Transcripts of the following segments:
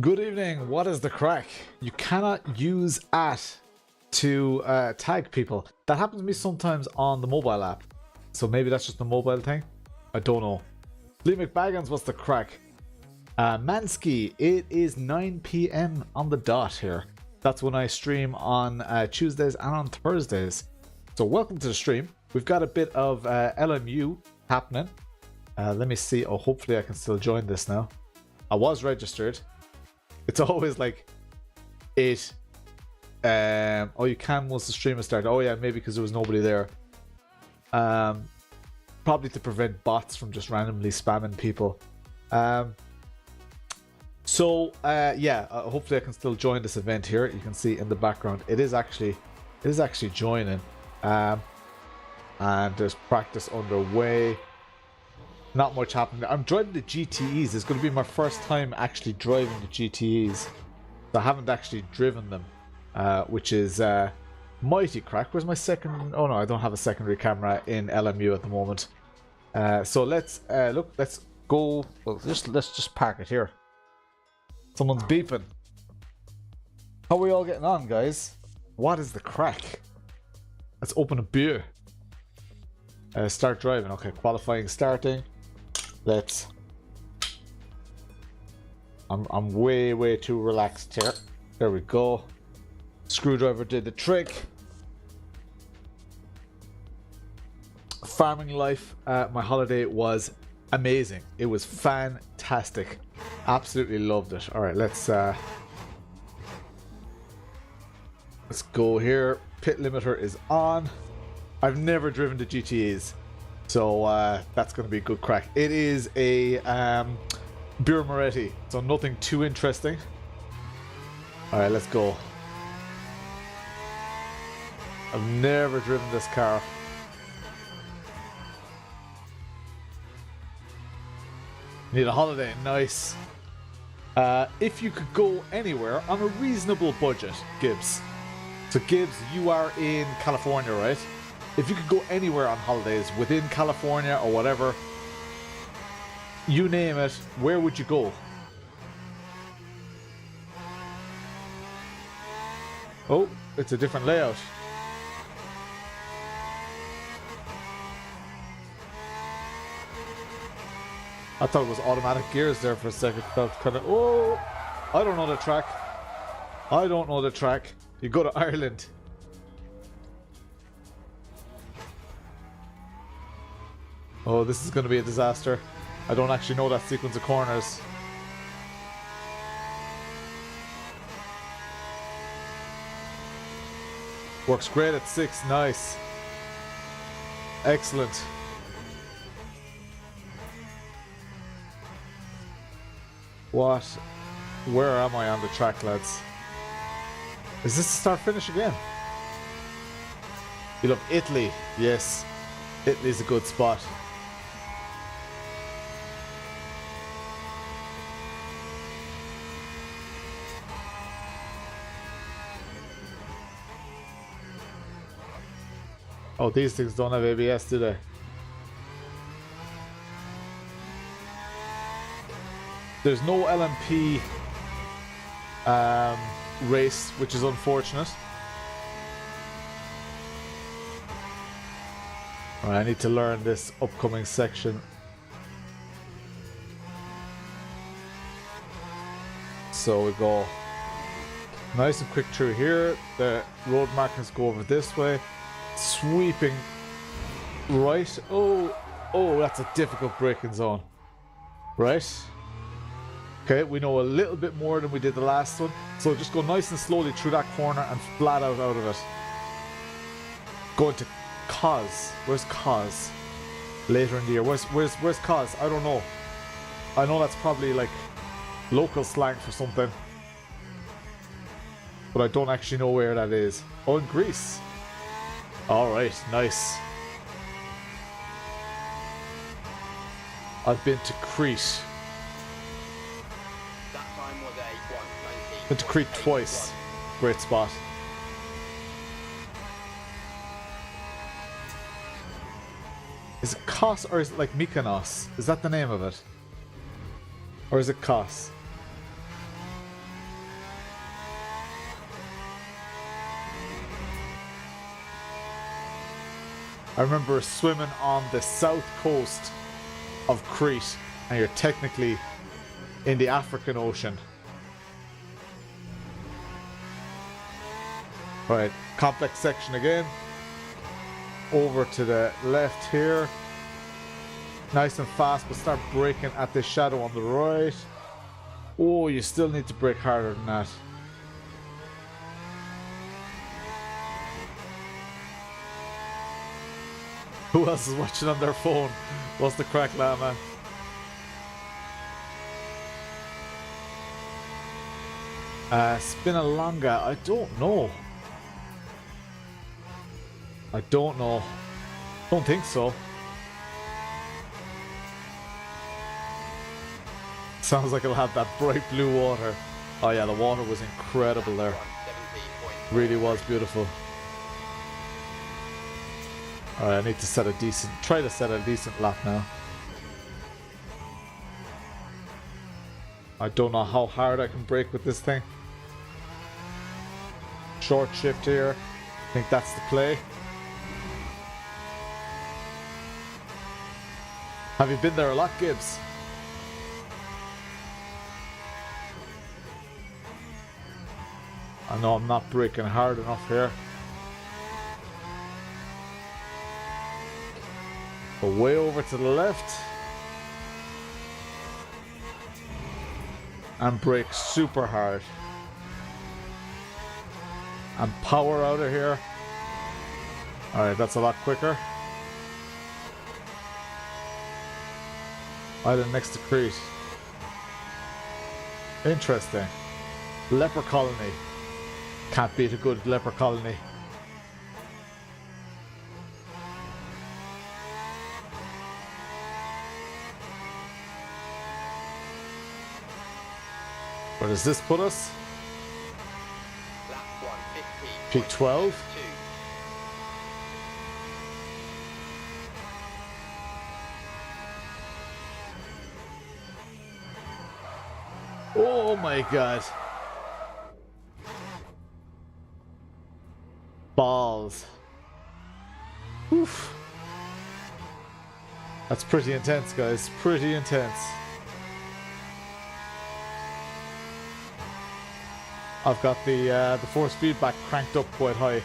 Good evening, what is the crack? You cannot use at to tag people. That happens to me sometimes on the mobile app. So maybe that's just a mobile thing? I don't know. Flea McBaggins, what's the crack? Mansky, it is 9 PM on the dot here. That's when I stream on Tuesdays and on Thursdays. So welcome to the stream. We've got a bit of LMU happening. Let me see. Oh, hopefully I can still join this now. I was registered. It's always like it. Oh, you can once the stream has started. Oh yeah, maybe because there was nobody there. Probably to prevent bots from just randomly spamming people. Hopefully I can still join this event here. You can see in the background it is actually joining. And there's practice underway. Not much happening. I'm driving the GTEs. It's going to be my first time actually driving the GTEs. So I haven't actually driven them, which is mighty crack. Where's my second? Oh no, I don't have a secondary camera in LMU at the moment. So let's look. Let's go. Well, let's just park it here. Someone's beeping. How are we all getting on, guys? What is the crack? Let's open a beer. Start driving. Okay, qualifying starting. Let's. I'm way too relaxed here. There we go. Screwdriver did the trick. Farming life. My holiday was amazing. It was fantastic. Absolutely loved it. All right, let's go here. Pit limiter is on. I've never driven the GTAs, so that's going to be a good crack. It is a Beer Moretti, so nothing too interesting. All right, let's go. I've never driven this car. Need a holiday, nice. If you could go anywhere on a reasonable budget, Gibbs. So Gibbs, you are in California, right? If you could go anywhere on holidays within California or whatever, you name it, where would you go? Oh, it's a different layout. I thought it was automatic gears there for a second. Felt kind of, oh, I don't know the track. I don't know the track. You go to Ireland. Oh, this is going to be a disaster. I don't actually know that sequence of corners. Works great at 6. Nice. Excellent. What? Where am I on the track, lads? Is this the start-finish again? You love Italy. Yes. Italy's a good spot. Oh, these things don't have ABS, do they? There's no LMP race, which is unfortunate. Alright, I need to learn this upcoming section. So we go nice and quick through here. The road markers go over this way. Sweeping right. Oh, that's a difficult braking zone. Right. Okay, we know a little bit more than we did the last one. So just go nice and slowly through that corner and flat out of it. Going to Cos. Where's Cos? Later in the year. Where's Cos? I don't know. I know that's probably like local slang for something. But I don't actually know where that is. Oh, in Greece. Alright, nice. I've been to Crete. Been to Crete twice. Great spot. Is it Kos or is it like Mykonos? Is that the name of it? Or is it Kos? I remember swimming on the south coast of Crete, and you're technically in the African Ocean. Right, complex section again. Over to the left here. Nice and fast, but start braking at the shadow on the right. Oh, you still need to brake harder than that. Who else is watching on their phone? What's the crack, Lama? Spinalonga, I don't know. I don't know. Don't think so. Sounds like it'll have that bright blue water. Oh yeah, the water was incredible there. Really was beautiful. Alright, I need to set a decent, try to set a decent lap now. I don't know how hard I can brake with this thing. Short shift here. I think that's the play. Have you been there a lot, Gibbs? I know I'm not braking hard enough here. But way over to the left. And brake super hard. And power out of here. Alright, that's a lot quicker. Island next to Crete. Interesting. Leper colony. Can't beat a good leper colony. Where does this put us? Peak 12. Oh my god. Balls. Oof. That's pretty intense, guys. Pretty intense. I've got the force feedback cranked up quite high.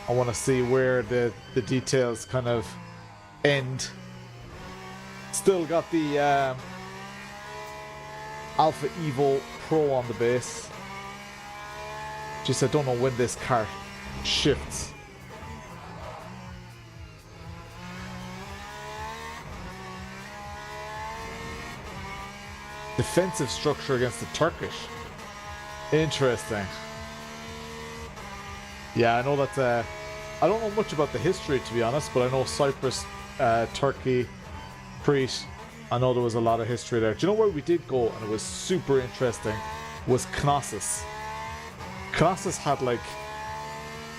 I want to see where the details kind of end. Still got the Alpha EVO Pro on the base. Just I don't know when this car shifts. Defensive structure against the Turkish. Interesting. Yeah, I know that. I don't know much about the history, to be honest, but I know Cyprus, Turkey, Crete. I know there was a lot of history there. Do you know where we did go and it was super interesting? Was Knossos. Knossos had like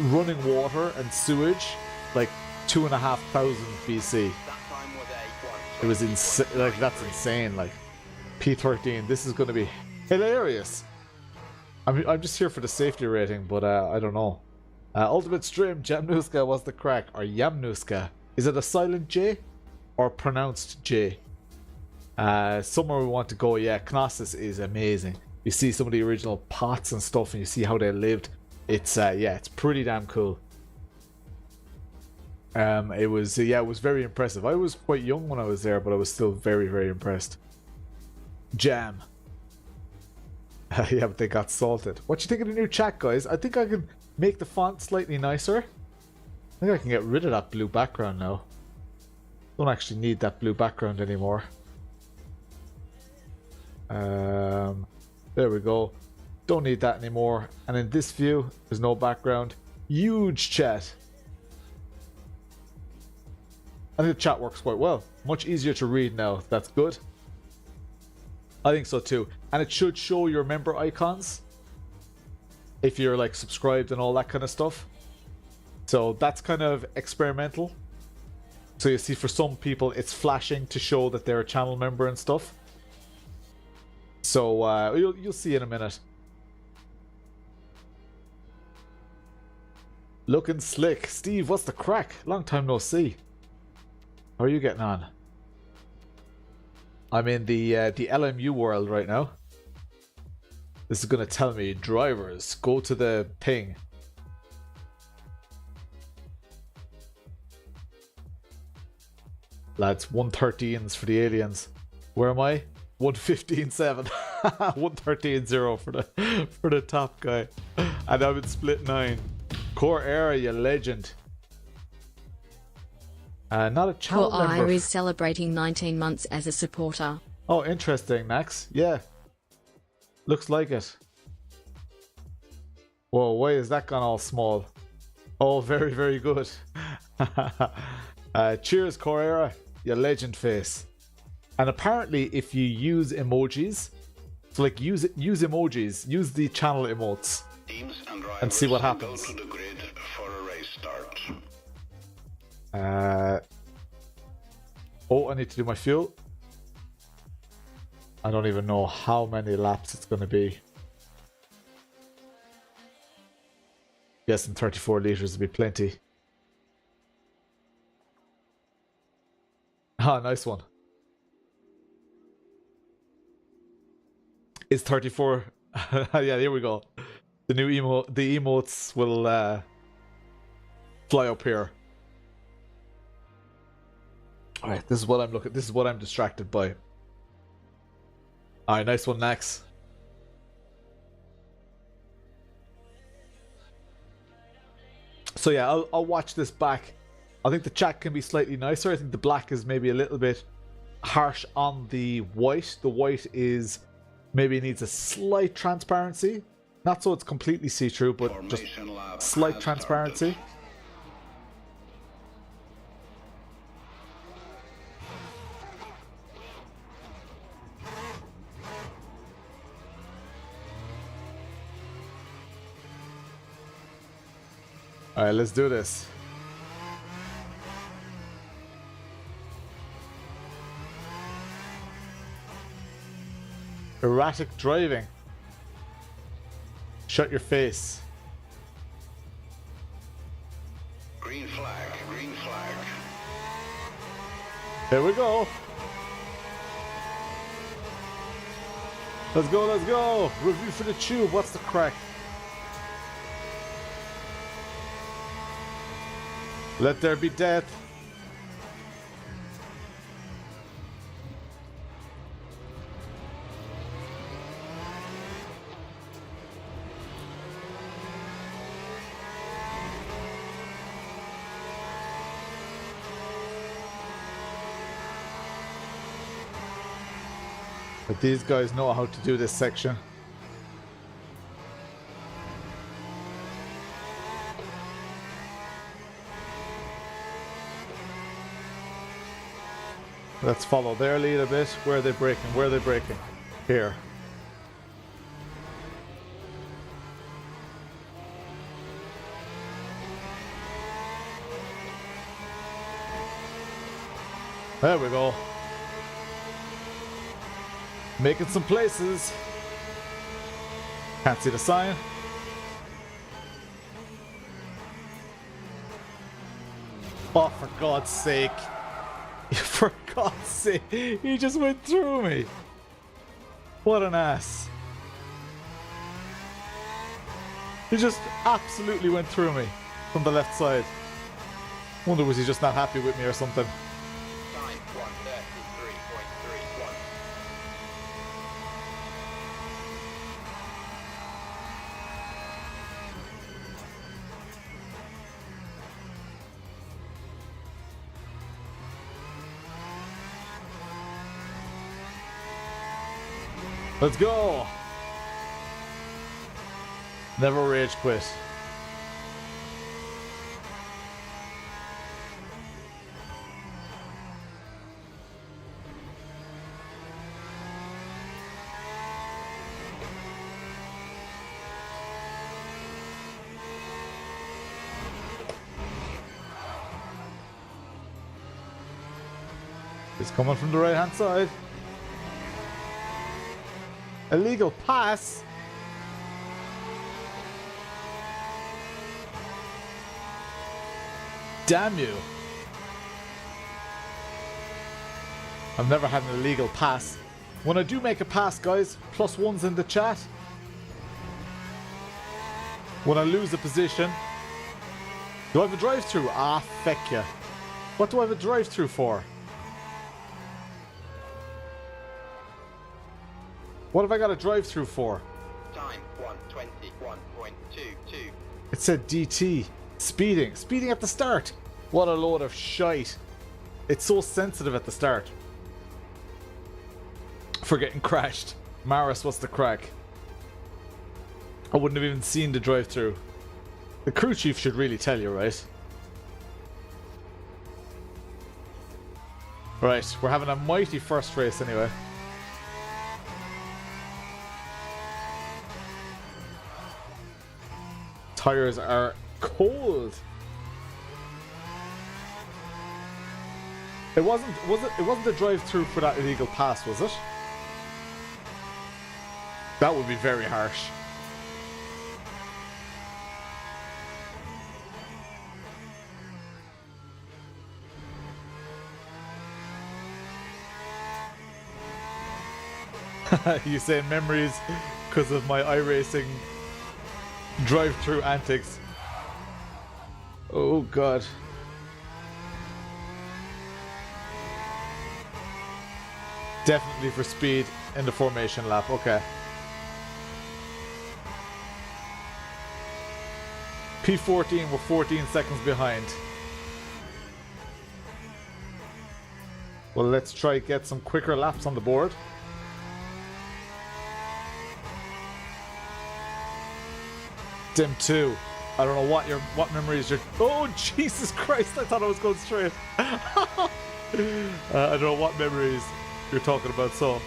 running water and sewage like 2,500 BC. It was insane. Like that's insane. Like P13. This is going to be hilarious. I'm just here for the safety rating, but I don't know. Ultimate Stream, Jamnuska was the crack, or Yamnuska. Is it a silent J or pronounced J? Somewhere we want to go, yeah, Knossos is amazing. You see some of the original pots and stuff and you see how they lived. It's, yeah, it's pretty damn cool. It was very impressive. I was quite young when I was there, but I was still very, very impressed. Jam. Yeah, but they got salted. What you think of the new chat, guys? I think I can make the font slightly nicer. I think I can get rid of that blue background now. Don't actually need that blue background anymore. There we go. Don't need that anymore. And in this view, there's no background. Huge chat. I think the chat works quite well. Much easier to read now. That's good. I think so too. And it should show your member icons if you're like subscribed and all that kind of stuff. So that's kind of experimental. So you see, for some people it's flashing to show that they're a channel member and stuff. So you'll see in a minute. Looking slick. Steve, what's the crack? Long time no see. How are you getting on? I'm in the LMU world right now. This is going to tell me, drivers, go to the thing. Lads, 113s for the aliens. Where am I? 115.7. 113.0 for the top guy. And I'm in split 9. Core era, you legend. Not a channel Core member. is celebrating 19 months as a supporter. Oh, interesting, Nax. Yeah. Looks like it. Whoa, why is that gone all small? Oh, very, very good. Cheers, Core era. Your legend face. And apparently, if you use emojis, so like use emojis, use the channel emotes, and see what happens. Go to the grid for a race start. Oh, I need to do my fuel. I don't even know how many laps it's going to be. Guessing 34 litres would be plenty. Ah, nice one. Is 34? Yeah, here we go. The new the emotes will fly up here. All right, this is what I'm looking. This is what I'm distracted by. All right, nice one, Nax. So yeah, I'll watch this back. I think the chat can be slightly nicer. I think the black is maybe a little bit harsh on the white. The white is maybe needs a slight transparency. Not so it's completely see-through, but just slight transparency. Alright, let's do this. Erratic driving. Shut your face. Green flag, green flag. Here we go. Let's go, let's go. Review for the tube. What's the crack? Let there be death. But these guys know how to do this section. Let's follow their lead a bit. Where are they braking? Where are they braking? Here. There we go. Making some places. Can't see the sign. Oh, for God's sake. For God's sake, he just went through me. What an ass. He just absolutely went through me from the left side. Wonder was he just not happy with me or something. Time 133.31. Let's go. Never rage quit. It's coming from the right hand side. Illegal pass. Damn you. I've never had an illegal pass. When I do make a pass, guys, +1s in the chat. When I lose a position. Do I have a drive-through? Ah, feck ya. What do I have a drive-through for? What have I got a drive-through for? Time 1:21.22. It said DT. Speeding. Speeding at the start. What a load of shite. It's so sensitive at the start. For getting crashed. Maris, what's the crack? I wouldn't have even seen the drive-through. The crew chief should really tell you, right? Right, we're having a mighty first race anyway. Tires are cold. It wasn't a drive-through for that illegal pass, was it? That would be very harsh. You saying memories because of my iRacing drive-through antics. Oh god. Definitely for speed in the formation lap, okay. P14 were 14 seconds behind. Well, let's try get some quicker laps on the board. Dim 2. I don't know what memories you're... Oh, Jesus Christ, I thought I was going straight. I don't know what memories you're talking about, so...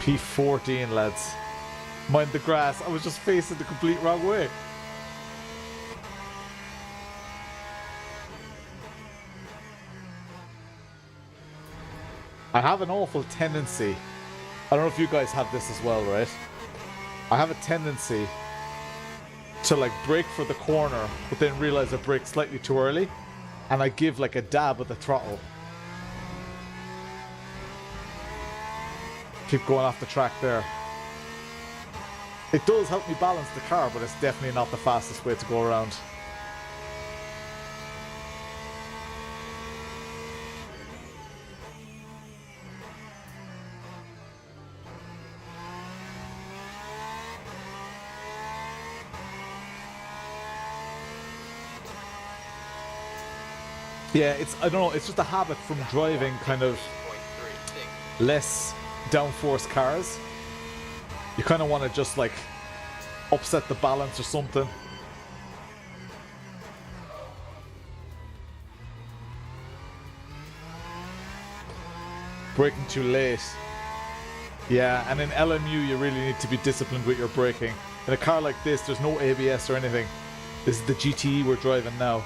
P14, lads. Mind the grass. I was just facing the complete wrong way. I have an awful tendency. I don't know if you guys have this as well, right? I have a tendency to like brake for the corner, but then realize I brake slightly too early, and I give like a dab with the throttle. Keep going off the track there. It does help me balance the car, but it's definitely not the fastest way to go around. Yeah, I don't know, it's just a habit from driving kind of less downforce cars. You kind of want to just like upset the balance or something. Braking too late. Yeah, and in LMU you really need to be disciplined with your braking. In a car like this, there's no ABS or anything. This is the GTE we're driving now.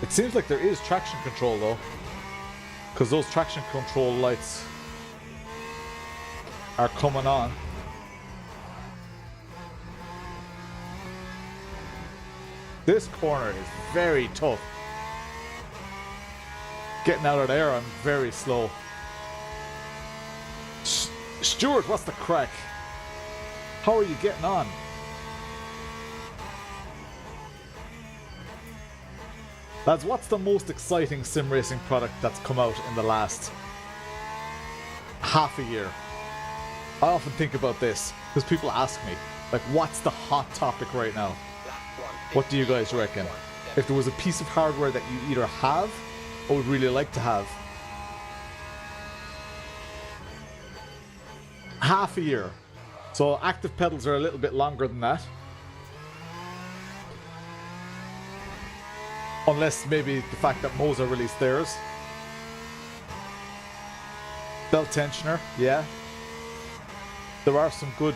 It seems like there is traction control though, because those traction control lights are coming on. This corner is very tough. Getting out of there, I'm very slow. Stuart, what's the crack? How are you getting on? Lads, what's the most exciting sim racing product that's come out in the last half a year? I often think about this because people ask me, like, what's the hot topic right now? What do you guys reckon? If there was a piece of hardware that you either have or would really like to have. Half a year. So active pedals are a little bit longer than that. Unless maybe the fact that Moza released theirs. Belt tensioner, yeah. There are some good,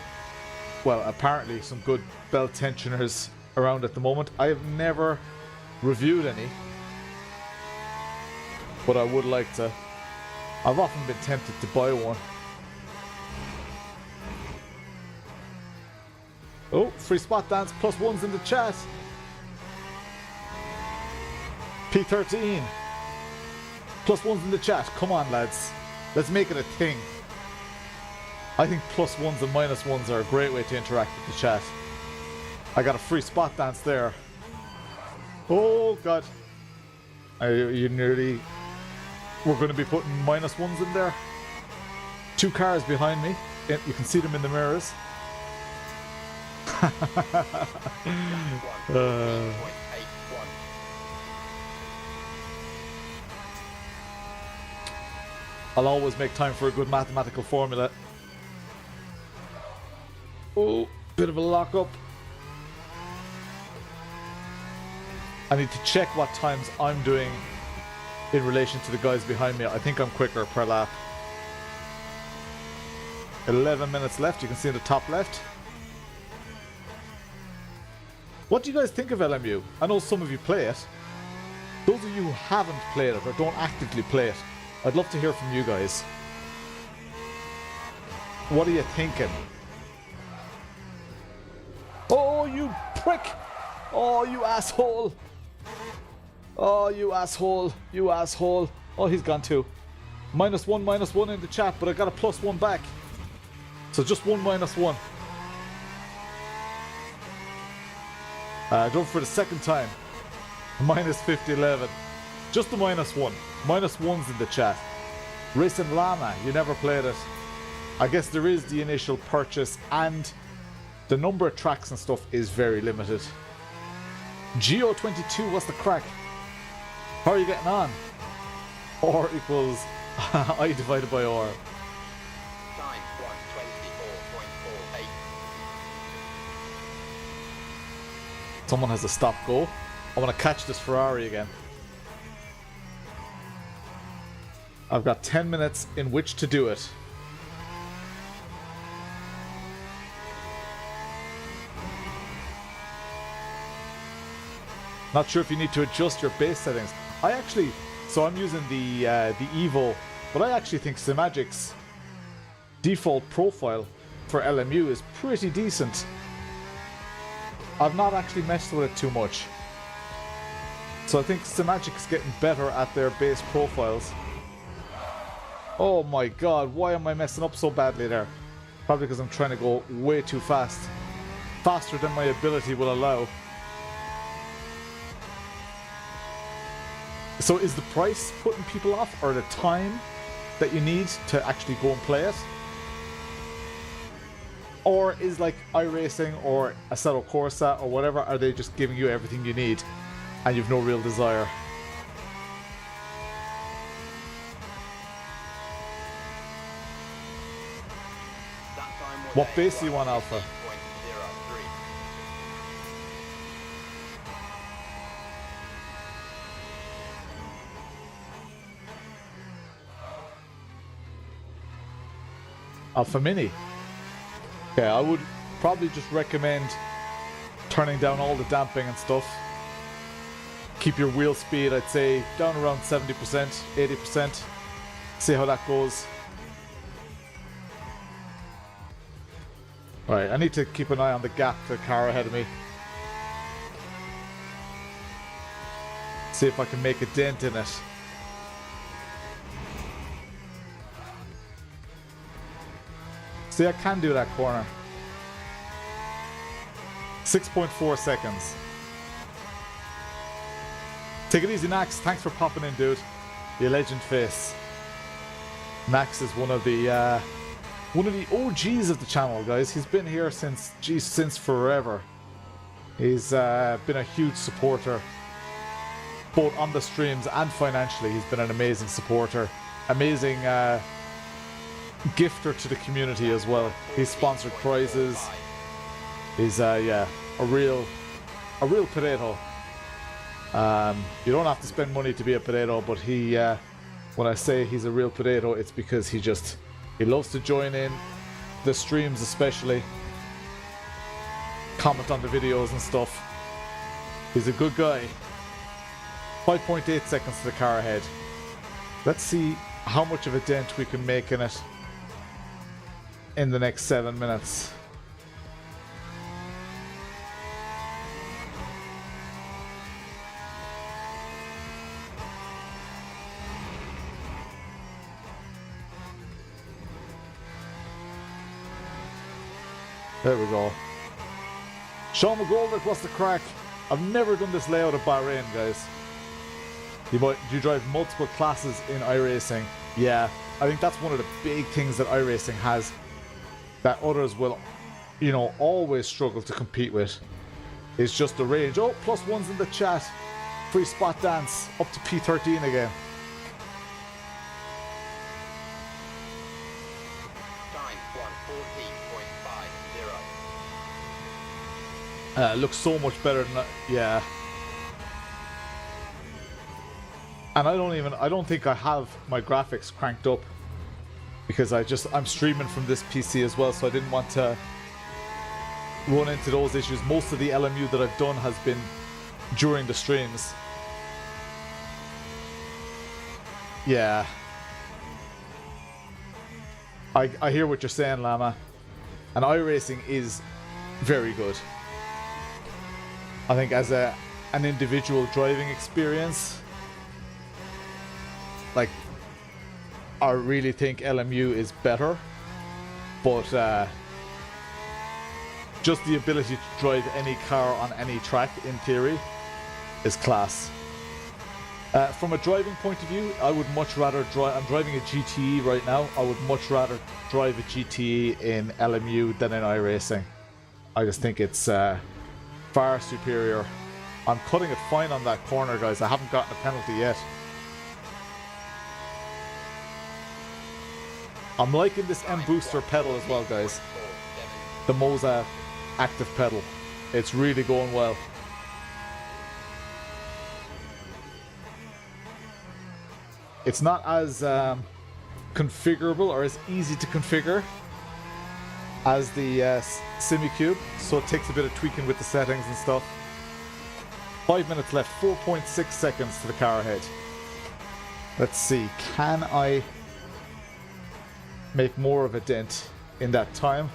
well, apparently some good belt tensioners around at the moment. I have never reviewed any. but I would like to. I've often been tempted to buy one. Oh, free spot dance, +1s in the chat. P13. +1s in the chat. Come on, lads. Let's make it a thing. I think +1s and -1s are a great way to interact with the chat. I got a free spot dance there. Oh, God. You nearly... We're going to be putting -1s in there. 2 cars behind me. You can see them in the mirrors. I'll always make time for a good mathematical formula. Oh, bit of a lock-up. I need to check what times I'm doing in relation to the guys behind me. I think I'm quicker per lap. 11 minutes left, you can see in the top left. What do you guys think of LMU? I know some of you play it. Those of you who haven't played it or don't actively play it, I'd love to hear from you guys. What are you thinking? Oh, you prick! Oh, you asshole! Oh, you asshole! You asshole! Oh, he's gone too. -1 in the chat, but I got a +1 back. So just 1 -1. Drove for the second time. -5011. Just the -1. -1s in the chat. Racing Llama, you never played it. I guess there is the initial purchase and the number of tracks and stuff is very limited. Geo22, what's the crack? How are you getting on? R equals I divided by R. Time 1:24.48. Someone has a stop go. I want to catch this Ferrari again. I've got 10 minutes in which to do it. Not sure if you need to adjust your base settings. I actually, so I'm using the Evo, but I actually think Simagic's default profile for LMU is pretty decent. I've not actually messed with it too much. So I think Simagic's getting better at their base profiles. Oh my god, why am I messing up so badly there? Probably because I'm trying to go way too fast. Faster than my ability will allow. So is the price putting people off, or the time that you need to actually go and play it? Or is like iRacing or Assetto Corsa or whatever, are they just giving you everything you need and you've no real desire? What base do you want, Alpha? Alpha Mini. Okay, I would probably just recommend turning down all the damping and stuff. Keep your wheel speed, I'd say, down around 70%, 80%. See how that goes. Right, I need to keep an eye on the gap to the car ahead of me. See if I can make a dent in it. See, I can do that corner. 6.4 seconds. Take it easy, Nax. Thanks for popping in, dude. You legend face. Nax is one of the OGs of the channel, guys. He's been here since forever. He's been a huge supporter, both on the streams and financially. He's been an amazing supporter, amazing gifter to the community as well. He's sponsored prizes. He's yeah, a real potato. You don't have to spend money to be a potato, but he when I say he's a real potato, it's because he loves to join in the streams, especially comment on the videos and stuff. He's a good guy. 5.8 seconds to the car ahead. Let's see how much of a dent we can make in it in the next 7 minutes. There we go. Sean McGoldrick, what's the crack? I've never done this layout at Bahrain, guys. Do you drive multiple classes in iRacing? Yeah, I think that's one of the big things that iRacing has that others will, you know, always struggle to compete with. Is just the range. Oh, +1's in the chat. Free spot dance up to P13 again. Looks so much better than that. Yeah. And I don't think I have my graphics cranked up because I'm streaming from this PC as well, so I didn't want to run into those issues. Most of the LMU that I've done has been during the streams. Yeah. I hear what you're saying, Llama. And iRacing is very good. I think as an individual driving experience, like, I really think LMU is better, but just the ability to drive any car on any track, in theory, is class. From a driving point of view, I would much rather drive. I'm driving a GTE right now. I would much rather drive a GTE in LMU than in iRacing. I just think it's far superior. I'm cutting it fine on that corner, guys. I haven't gotten a penalty yet. I'm liking this mBooster pedal as well, guys. The Moza active pedal. It's really going well. It's not as configurable or as easy to configure as the SimiCube, so it takes a bit of tweaking with the settings and stuff. 5 minutes left, 4.6 seconds to the car ahead. Let's see, can I make more of a dent in that time?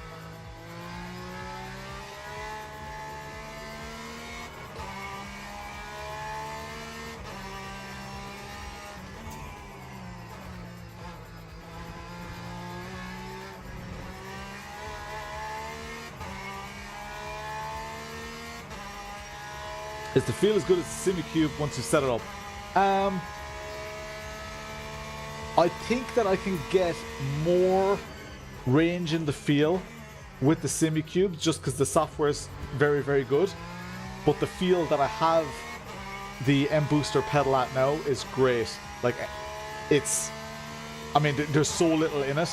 Is the feel as good as the SimiCube once you set it up? I think that I can get more range in the feel with the SimiCube just because the software is very, very good. But the feel that I have the mBooster pedal at now is great. Like, it's... I mean, there's so little in it.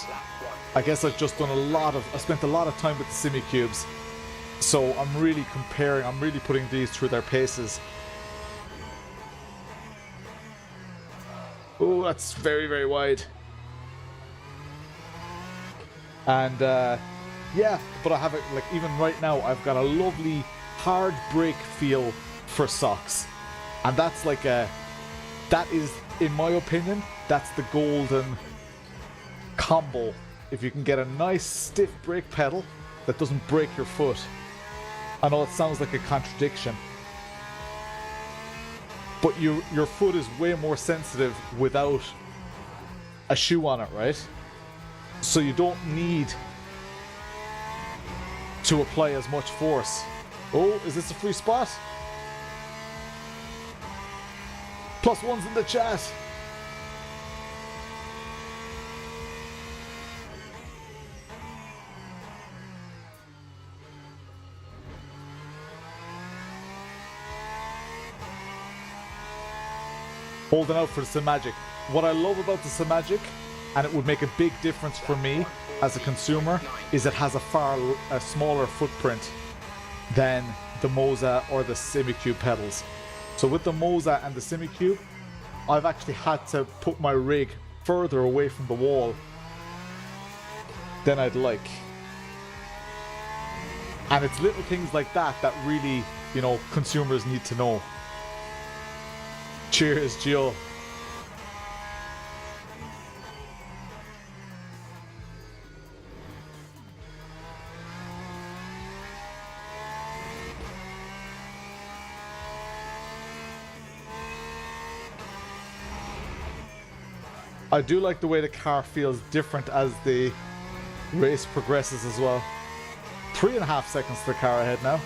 I guess I've just done I spent a lot of time with the SimiCubes. So I'm really comparing, I'm really putting these through their paces. Oh, that's very, very wide. And yeah, but I have it, like, even right now, I've got a lovely hard brake feel for socks. And that's like that is, in my opinion, that's the golden combo. If you can get a nice stiff brake pedal that doesn't break your foot. I know it sounds like a contradiction, but your foot is way more sensitive without a shoe on it, right? So you don't need to apply as much force. Oh, is this a free spot? +1's in the chat. Holding out for the SimMagic. What I love about the SimMagic, and it would make a big difference for me as a consumer, is it has a smaller footprint than the Moza or the SimiCube pedals. So with the Moza and the SimiCube, I've actually had to put my rig further away from the wall than I'd like. And it's little things like that that really, you know, consumers need to know. Cheers, Gio. I do like the way the car feels different as the race progresses as well. 3.5 seconds to the car ahead now.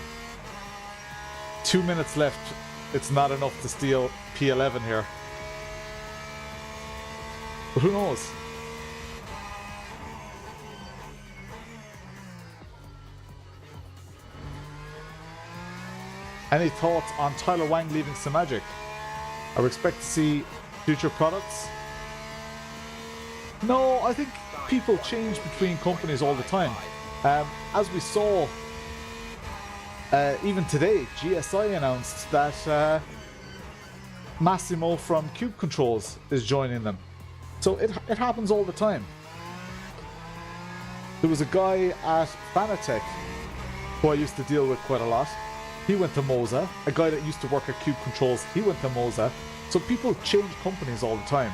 2 minutes left. It's not enough to steal P11 here. But who knows? Any thoughts on Tyler Wang leaving Simagic? I would expect to see future products. No, I think people change between companies all the time. As we saw, even today, GSI announced that Massimo from Cube Controls is joining them. So it happens all the time. There was a guy at Fanatec who I used to deal with quite a lot. He went to Moza. A guy that used to work at Cube Controls, he went to Moza. So people change companies all the time.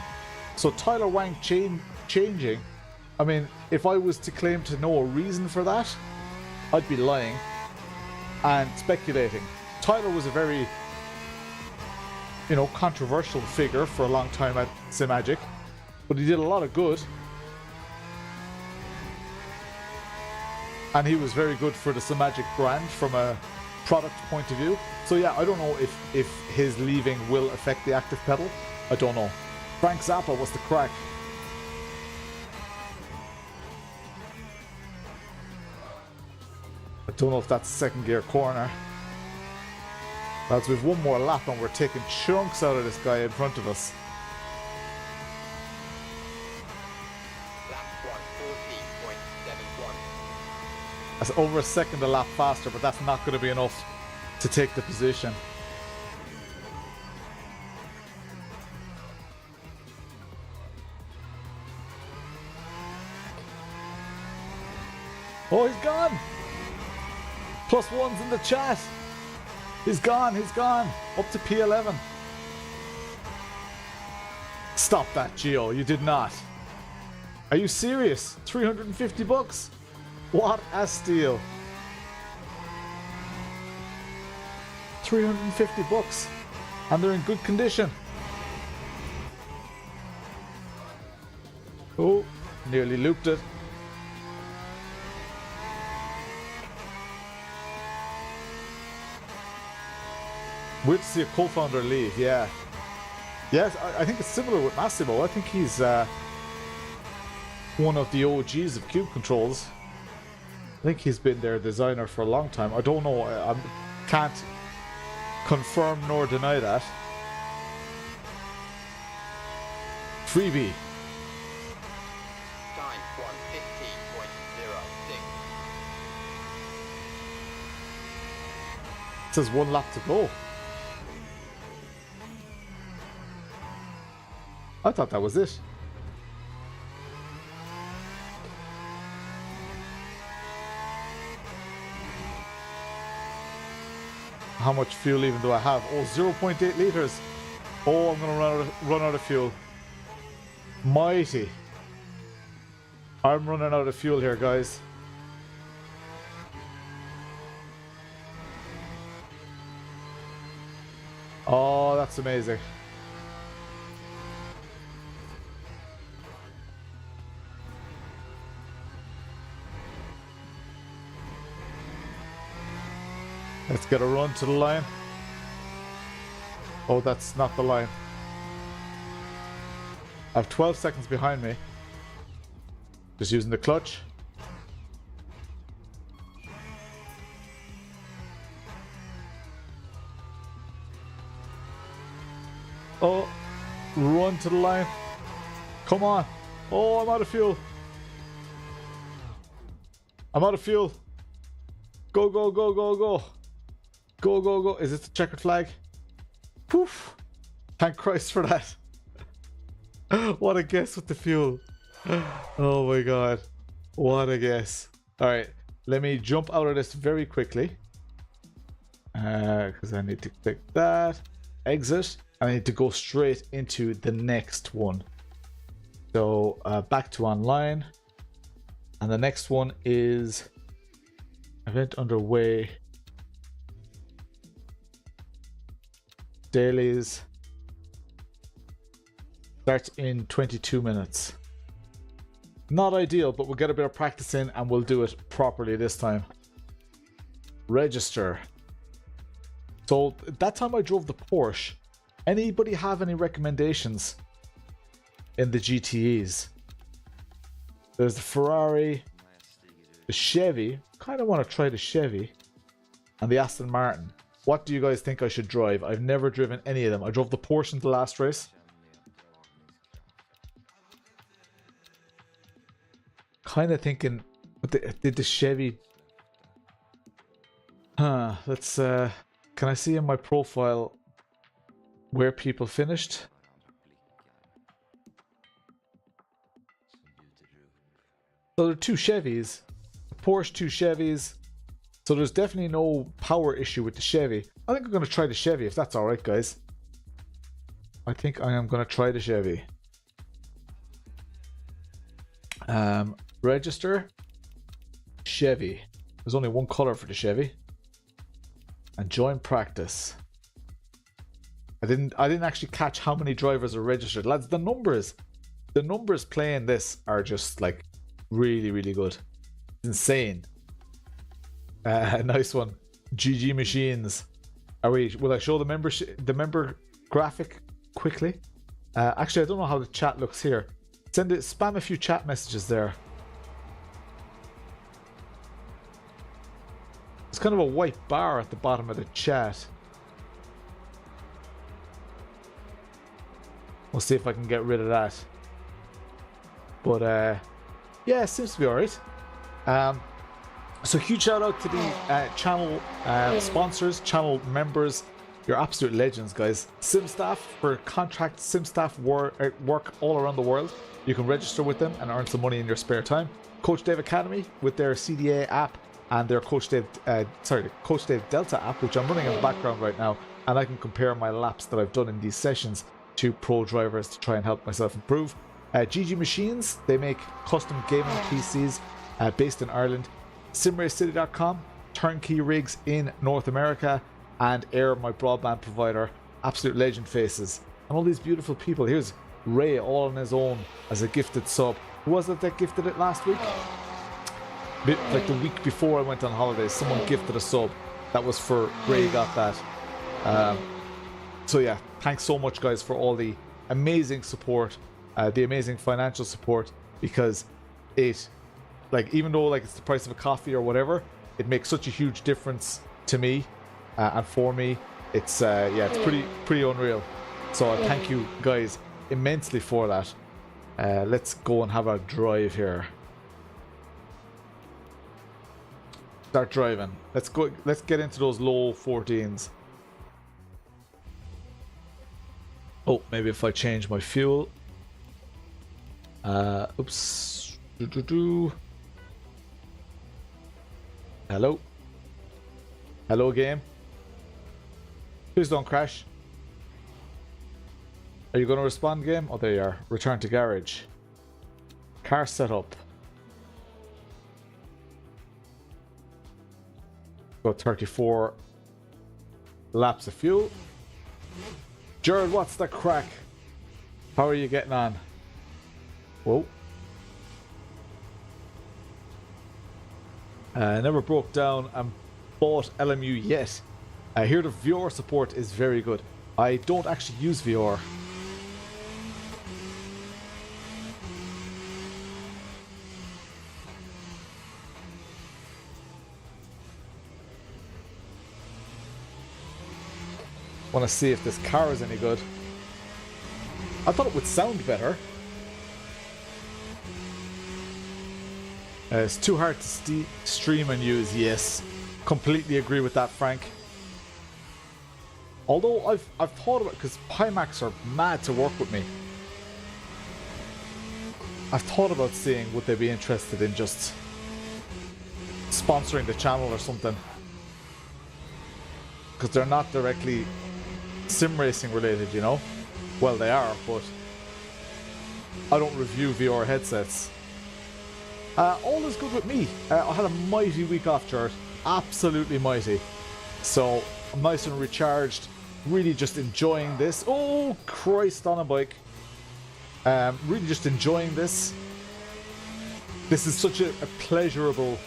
So Tyler Wang changing, I mean, if I was to claim to know a reason for that, I'd be lying and speculating. Tyler was a very, controversial figure for a long time at Simagic, but he did a lot of good. And he was very good for the Simagic brand from a product point of view. So yeah, I don't know if his leaving will affect the active pedal. I don't know. Frank Zappa, what's the crack? I don't know if that's second gear corner. Lads, we've one more lap and we're taking chunks out of this guy in front of us. Lap 140.71. That's over a second a lap faster, but that's not going to be enough to take the position. Oh, he's gone! +1's in the chat. He's gone, he's gone. Up to P11. Stop that, Gio. You did not. Are you serious? 350 bucks? What a steal. 350 bucks. And they're in good condition. Oh, nearly looped it. Weird to see a co-founder leave, yeah. Yes, I think it's similar with Massimo. I think he's one of the OGs of Cube Controls. I think he's been their designer for a long time. I don't know, I can't confirm nor deny that. Freebie. Time 150.06. It says 1 lap to go. I thought that was it. How much fuel even do I have? Oh, 0.8 liters. Oh, I'm gonna run out of fuel. Mighty. I'm running out of fuel here, guys. Oh, that's amazing. Let's get a run to the line. Oh, that's not the line. I have 12 seconds behind me. Just using the clutch. Oh, run to the line. Come on. Oh, I'm out of fuel. I'm out of fuel. Go, go, go, go, go. Go, go, go. Is it the checkered flag? Poof. Thank Christ for that. What a guess with the fuel. Oh my god. What a guess. Alright. Let me jump out of this very quickly. Because I need to click that. Exit. And I need to go straight into the next one. So back to online. And the next one is event underway. Dailies. Starts in 22 minutes. Not ideal, but we'll get a bit of practice in and we'll do it properly this time. Register. So that time I drove the Porsche. Anybody have any recommendations in the GTEs? There's the Ferrari, the Chevy. Kind of want to try the Chevy. And the Aston Martin. What do you guys think I should drive? I've never driven any of them. I drove the Porsche in the last race. Kind of thinking, did the Chevy... let's... can I see in my profile where people finished? So there are two Chevys. Porsche, two Chevys. So there's definitely no power issue with the Chevy. I think I'm going to try the Chevy if that's alright, guys. I think I am going to try the Chevy. Register. Chevy. There's only one color for the Chevy. And join practice. I didn't actually catch how many drivers are registered. Lads, the numbers playing this are just like really, really good. It's insane. Nice one. GG Machines. Will I show the member graphic quickly? Actually, I don't know how the chat looks here. Spam a few chat messages there. It's kind of a white bar at the bottom of the chat. We'll see if I can get rid of that. But yeah, it seems to be alright. So huge shout out to the channel sponsors, channel members. You're absolute legends, guys. Sim staff for contract sim staff work all around the world. You can register with them and earn some money in your spare time. Coach Dave Academy with their CDA app and their Coach Dave Delta app, which I'm running in the background right now, and I can compare my laps that I've done in these sessions to pro drivers to try and help myself improve. GG Machines, they make custom gaming PCs based in Ireland. SimRaceCity.com, turnkey rigs in North America, and Air, my broadband provider. Absolute legend faces. And all these beautiful people. Here's Ray all on his own as a gifted sub. Who was it that gifted it last week? Like the week before I went on holidays, someone gifted a sub. That was for Ray, got that. So yeah, thanks so much, guys, for all the amazing support, the amazing financial support, because it, like, even though like it's the price of a coffee or whatever, it makes such a huge difference to me and for me. It's yeah, it's pretty unreal. So thank you guys immensely for that. Let's go and have a drive here. Start driving. Let's go. Let's get into those low 14s. Oh, maybe if I change my fuel. Oops. Hello. Hello, game. Please don't crash. Are you going to respond, game? Oh, there you are. Return to garage. Car setup. Got 34 laps of fuel. Jared, what's the crack? How are you getting on? Whoa. Never broke down and bought LMU yet. I hear the VR support is very good. I don't actually use VR. Want to see if this car is any good. I thought it would sound better. It's too hard to stream and use. Yes, completely agree with that, Frank. Although I've thought about it, because Pimax are mad to work with me. I've thought about seeing would they be interested in just sponsoring the channel or something, because they're not directly sim racing related, you know. Well, they are, but I don't review VR headsets. All is good with me. I had a mighty week off, Jared. Absolutely mighty. So I'm nice and recharged. Really just enjoying this. Oh, Christ on a bike. Really just enjoying this. This is such a pleasurable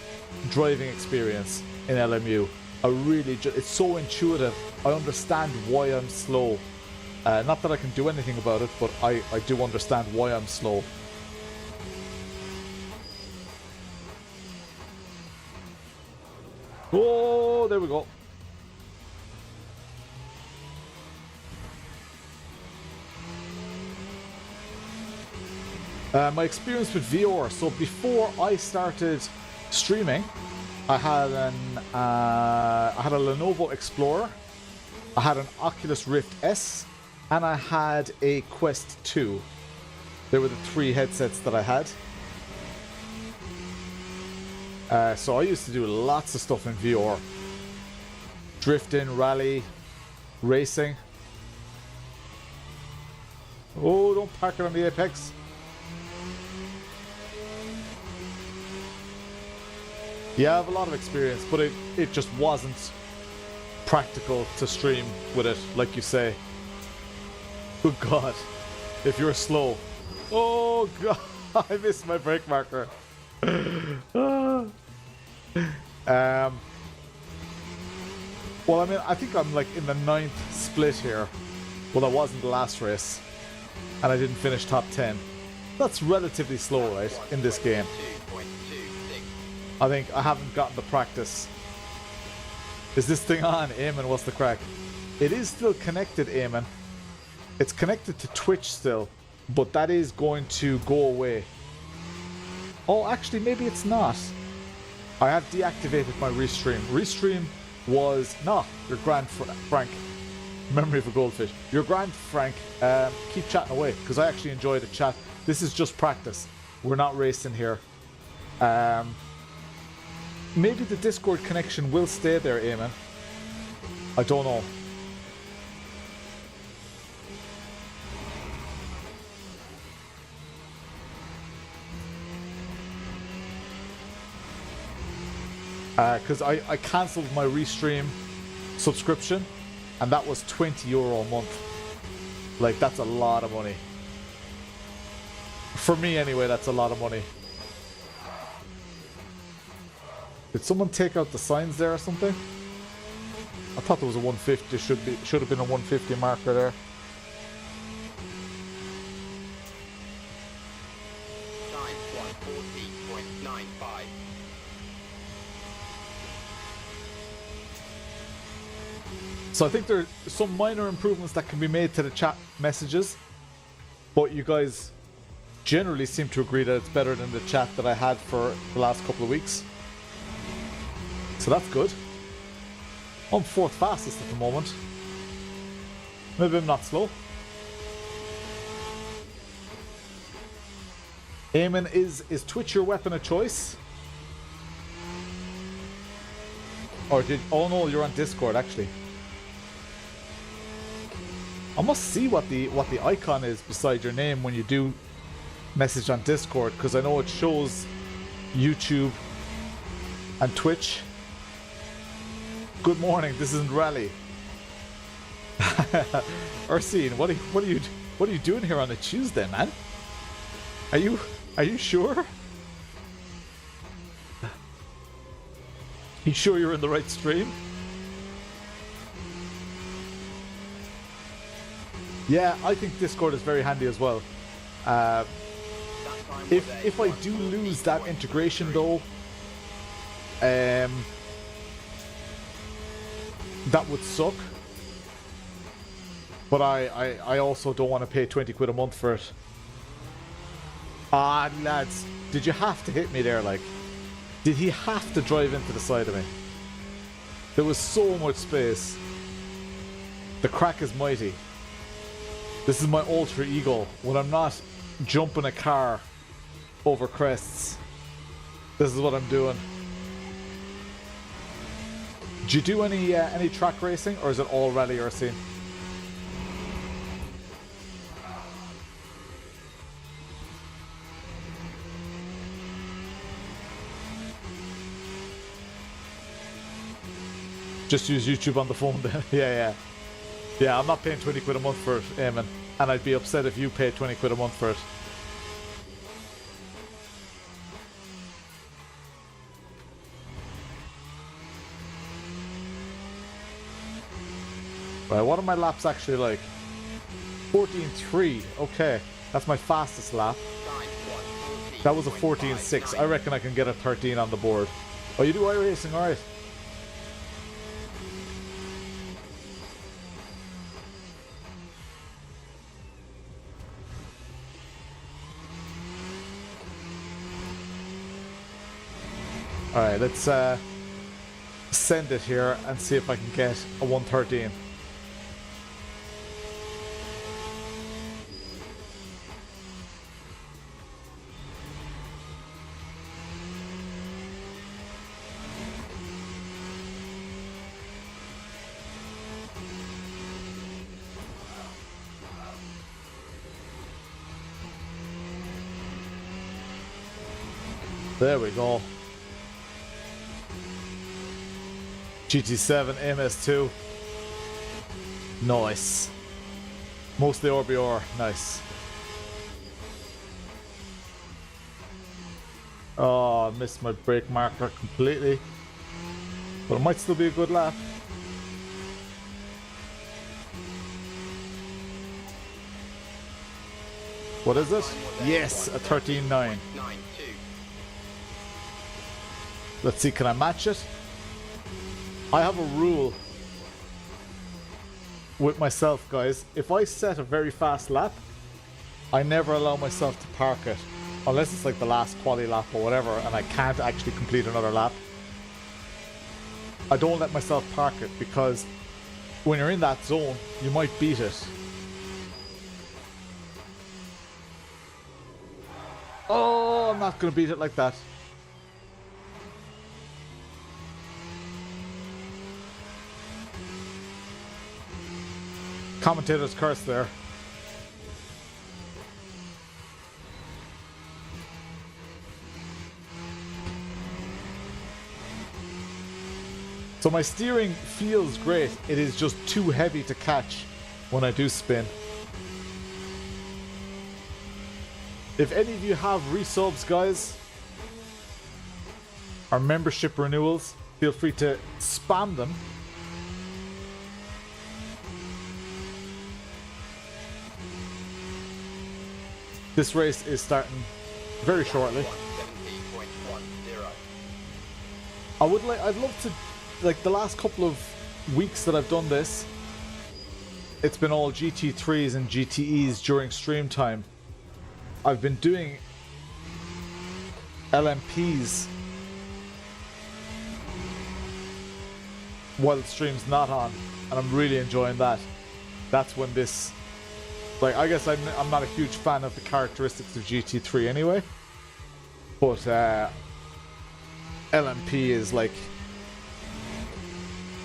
driving experience in LMU. It's so intuitive. I understand why I'm slow. Not that I can do anything about it, but I do understand why I'm slow. Oh, there we go. My experience with VR. So before I started streaming, I had a Lenovo Explorer, I had an Oculus Rift S, and I had a Quest 2. They were the 3 headsets that I had. So I used to do lots of stuff in VR. Drifting, rally, racing. Oh, don't park it on the apex. Yeah, I have a lot of experience, but it just wasn't practical to stream with it, like you say. Good God, if you're slow. Oh God, I missed my brake marker. Well, I mean, I think I'm like in the 9th split here. Well, I wasn't the last race, and I didn't finish top 10. That's relatively slow, right, in this game. I think I haven't gotten the practice. Is this thing on? Eamon, what's the crack? It is still connected, Eamon. It's connected to Twitch still, but that is going to go away. Oh, actually, maybe it's not. I have deactivated my restream. Restream was... No, your grand Frank. Memory of a goldfish. Your grand Frank. Keep chatting away, because I actually enjoy the chat. This is just practice. We're not racing here. Maybe the Discord connection will stay there, Eamon. I don't know. Because I cancelled my Restream subscription, and that was €20 a month. Like, that's a lot of money. For me, anyway, that's a lot of money. Did someone take out the signs there or something? I thought there was a 150. Should have been a 150 marker there. Time 140.95. So I think there are some minor improvements that can be made to the chat messages, but you guys generally seem to agree that it's better than the chat that I had for the last couple of weeks. So that's good. I'm 4th fastest at the moment. Maybe I'm not slow. Eamon, is Twitch your weapon of choice? Or did... Oh no, you're on Discord actually. I must see what the icon is beside your name when you do message on Discord, because I know it shows YouTube and Twitch. Good morning, this isn't Rally. Ursine, what are you doing here on a Tuesday, man? Are you sure? You sure you're in the right stream? Yeah, I think Discord is very handy as well. If I do lose that integration though, that would suck. But I also don't want to pay 20 quid a month for it. Ah, lads, did you have to hit me there? Like, did he have to drive into the side of me? There was so much space. The crack is mighty. This is my alter ego when I'm not jumping a car over crests. This is what I'm doing. Do you do any track racing, or is it all rally or scene? Just use YouTube on the phone then. Yeah, I'm not paying 20 quid a month for it, Eamon. and I'd be upset if you paid 20 quid a month for it. Right, what are my laps actually like? 14.3, okay. That's my fastest lap. That was a 14.6. I reckon I can get a 13 on the board. Oh, you do iRacing, alright. Alright, let's send it here and see if I can get a 113. There we go. GT7 MS2. Nice. Mostly RBR. Nice. Oh, I missed my brake marker completely. But it might still be a good lap. What is it? Yes, a 13.9. Let's see, can I match it? I have a rule with myself, guys. If I set a very fast lap, I never allow myself to park it. Unless it's like the last quali lap or whatever, and I can't actually complete another lap. I don't let myself park it, because when you're in that zone, you might beat it. Oh, I'm not going to beat it like that. Commentator's curse there. So my steering feels great. It is just too heavy to catch when I do spin. If any of you have resubs, guys, or membership renewals, feel free to spam them. This race is starting very shortly. I'd love to, like the last couple of weeks that I've done this, it's been all GT3s and GTEs during stream time. I've been doing LMPs while the stream's not on, and I'm really enjoying that. That's when this, like, I guess I'm not a huge fan of the characteristics of GT3 anyway, but LMP is like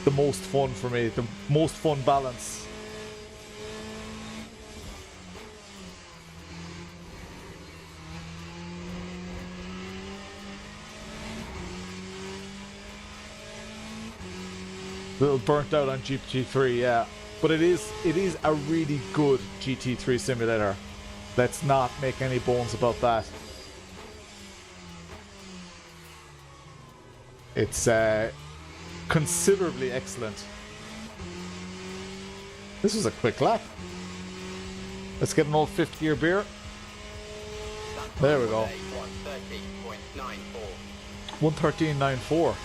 the most fun for me, the most fun balance. A little burnt out on GT3, yeah. But it is a really good GT3 simulator. Let's not make any bones about that. It's considerably excellent. This was a quick lap. Let's get an old fifth gear beer. There we go. 113.94.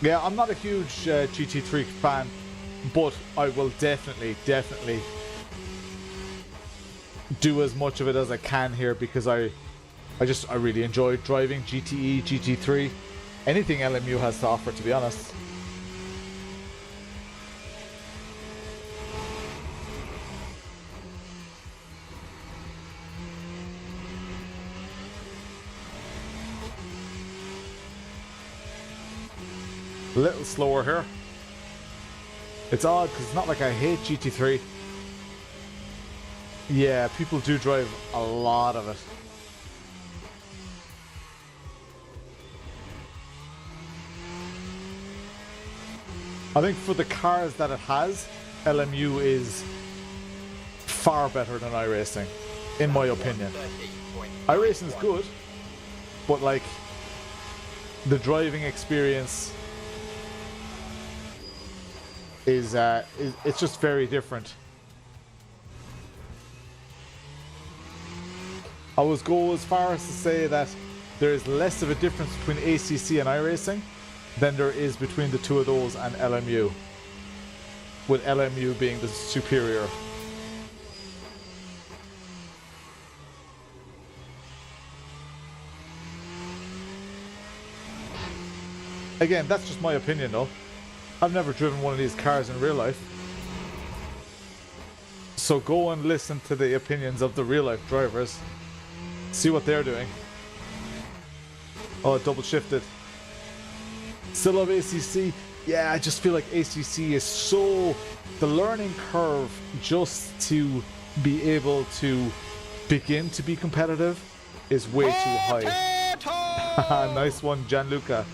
Yeah, I'm not a huge GT3 fan, but I will definitely do as much of it as I can here, because I really enjoy driving GTE, GT3, anything LMU has to offer, to be honest. A little slower here. It's odd because it's not like I hate GT3. Yeah, people do drive a lot of it. I think for the cars that it has, LMU is far better than iRacing, in my opinion. iRacing is good, but like the driving experience is it's just very different. I would go as far as to say that there is less of a difference between ACC and iRacing than there is between the two of those and LMU, with LMU being the superior. Again, that's just my opinion though. I've never driven one of these cars in real life. So go and listen to the opinions of the real life drivers. See what they're doing. Oh, it double shifted. Still love ACC. Yeah, I just feel like ACC is so... The learning curve just to be able to begin to be competitive is way too high. Nice one, Gianluca.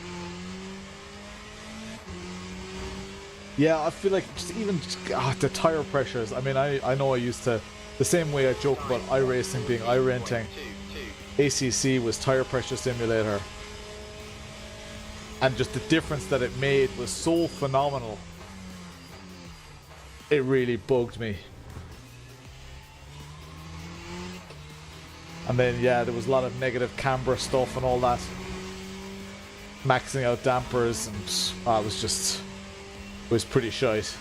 Yeah, I feel like just even the tire pressures. I mean, I know I used to... The same way I joke about iRacing being iRenting, ACC was tire pressure simulator. And just the difference that it made was so phenomenal. It really bugged me. And then, yeah, there was a lot of negative camber stuff and all that. Maxing out dampers, and it was just... It was pretty shite.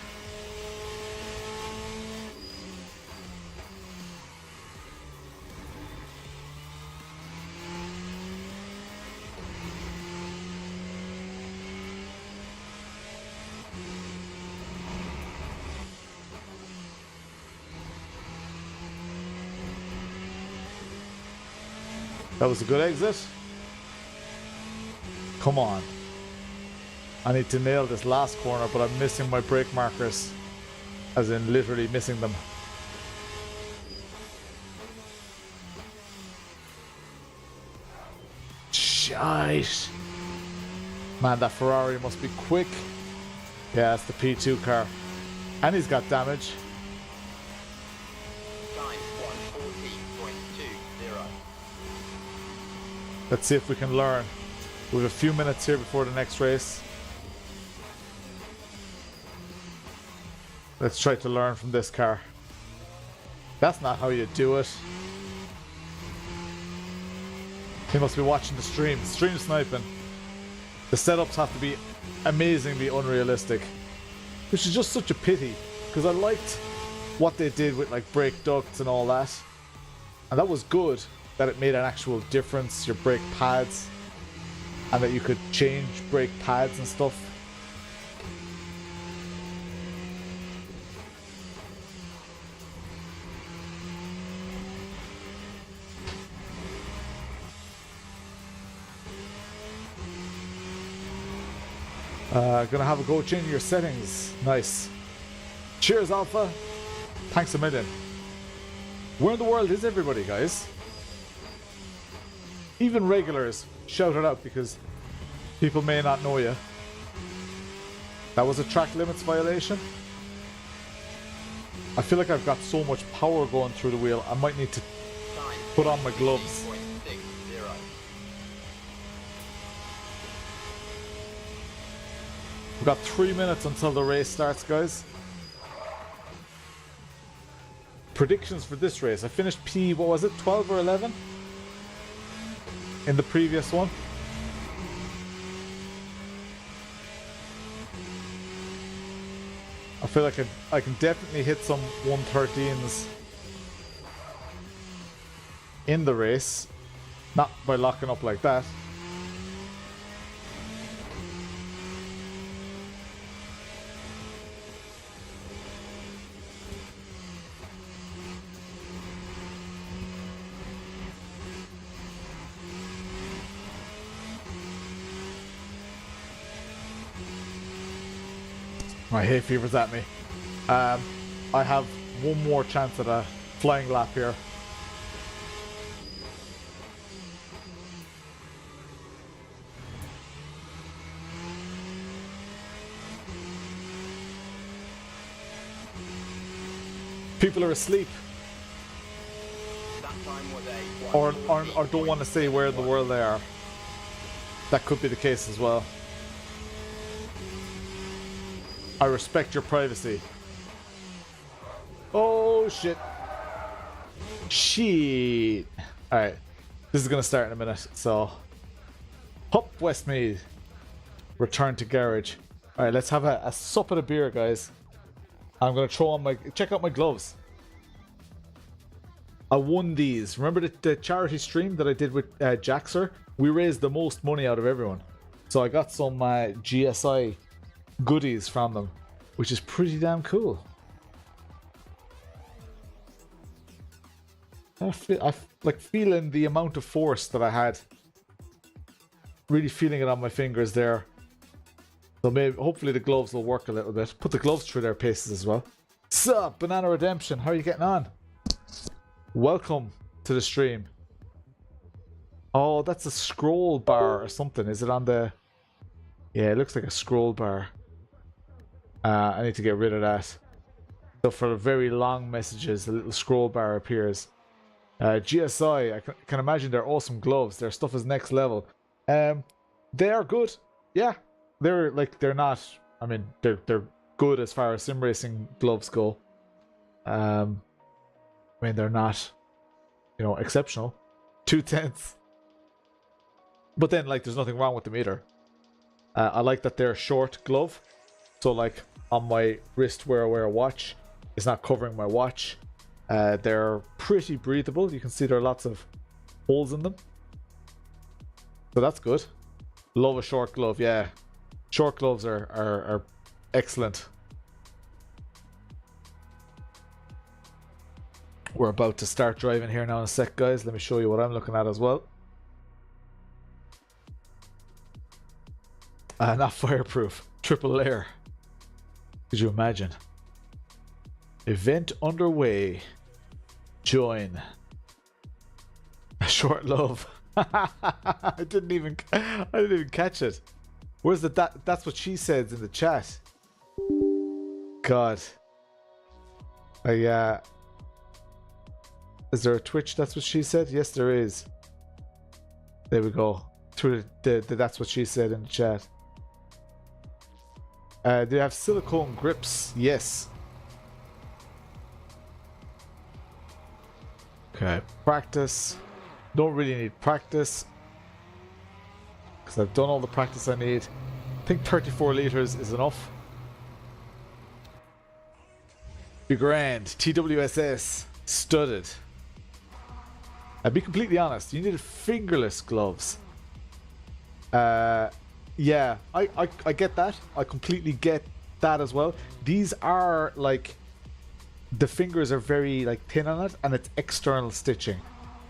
That was a good exit. Come on. I need to nail this last corner, but I'm missing my brake markers. As in literally missing them. Shite. Man, that Ferrari must be quick. Yeah, it's the P2 car. And he's got damage. Let's see if we can learn. We have a few minutes here before the next race. Let's try to learn from this car. That's not how you do it. He must be watching the stream. Stream sniping. The setups have to be amazingly unrealistic. Which is just such a pity. Because I liked what they did with like brake ducts and all that. And that was good. That it made an actual difference, your brake pads, and that you could change brake pads and stuff. Gonna have a go changing your settings. Nice. Cheers, Alpha. Thanks a million. Where in the world is everybody, guys? Even regulars, shout it out because people may not know you. That was a track limits violation. I feel like I've got so much power going through the wheel, I might need to put on my gloves. We've got 3 minutes until the race starts, guys. Predictions for this race. I finished P, what was it, 12 or 11? In the previous one. I feel like I can definitely hit some 113s in the race. Not by locking up like that. My hay fever's at me. I have one more chance at flying lap here. People are asleep. That time was a Or don't want to say where in the world they are. That could be the case as well. I respect your privacy. Oh shit. Shit. Alright. This is gonna start in a minute, so Hup Westmead. Return to garage. Alright, let's have a sup of a beer, guys. I'm gonna throw on my check out my gloves. I won these. Remember the charity stream that I did with Jaxer? We raised the most money out of everyone. So I got some GSI goodies from them, which is pretty damn cool. I like feeling the amount of force that I had. Really feeling it on my fingers there. So maybe, hopefully the gloves will work a little bit. Put the gloves through their paces as well. Sup, Banana Redemption, how are you getting on? Welcome to the stream. Oh, that's a scroll bar or something. Is it on the... Yeah, it looks like a scroll bar. I need to get rid of that. So for very long messages, a little scroll bar appears. GSI, I can imagine they're awesome gloves. Their stuff is next level. They are good. Yeah, they're not. I mean, they're good as far as sim racing gloves go. I mean, they're not, exceptional. 2/10. But then, like, there's nothing wrong with them either. I like that they're short glove. So, like, on my wrist where I wear a watch, it's not covering my watch. They're pretty breathable. You can see there are lots of holes in them. So that's good. Love a short glove, yeah. Short gloves are excellent. We're about to start driving here now in a sec, guys. Let me show you what I'm looking at as well. Not fireproof. Triple layer. Could you imagine? Event underway. Join. A short love. I didn't even catch it. Where's the that's what she said in the chat. God. Is there a Twitch? That's what she said. Yes, there is. There we go. Through the that's what she said in the chat. Do you have silicone grips? Yes. Okay. Practice. Don't really need practice because I've done all the practice I need. I think 34 liters is enough. Be grand. TWSS. Studded. I'll be completely honest. You needed fingerless gloves. Yeah, I get that. I completely get that as well. These are like, the fingers are very like thin on it, and it's external stitching.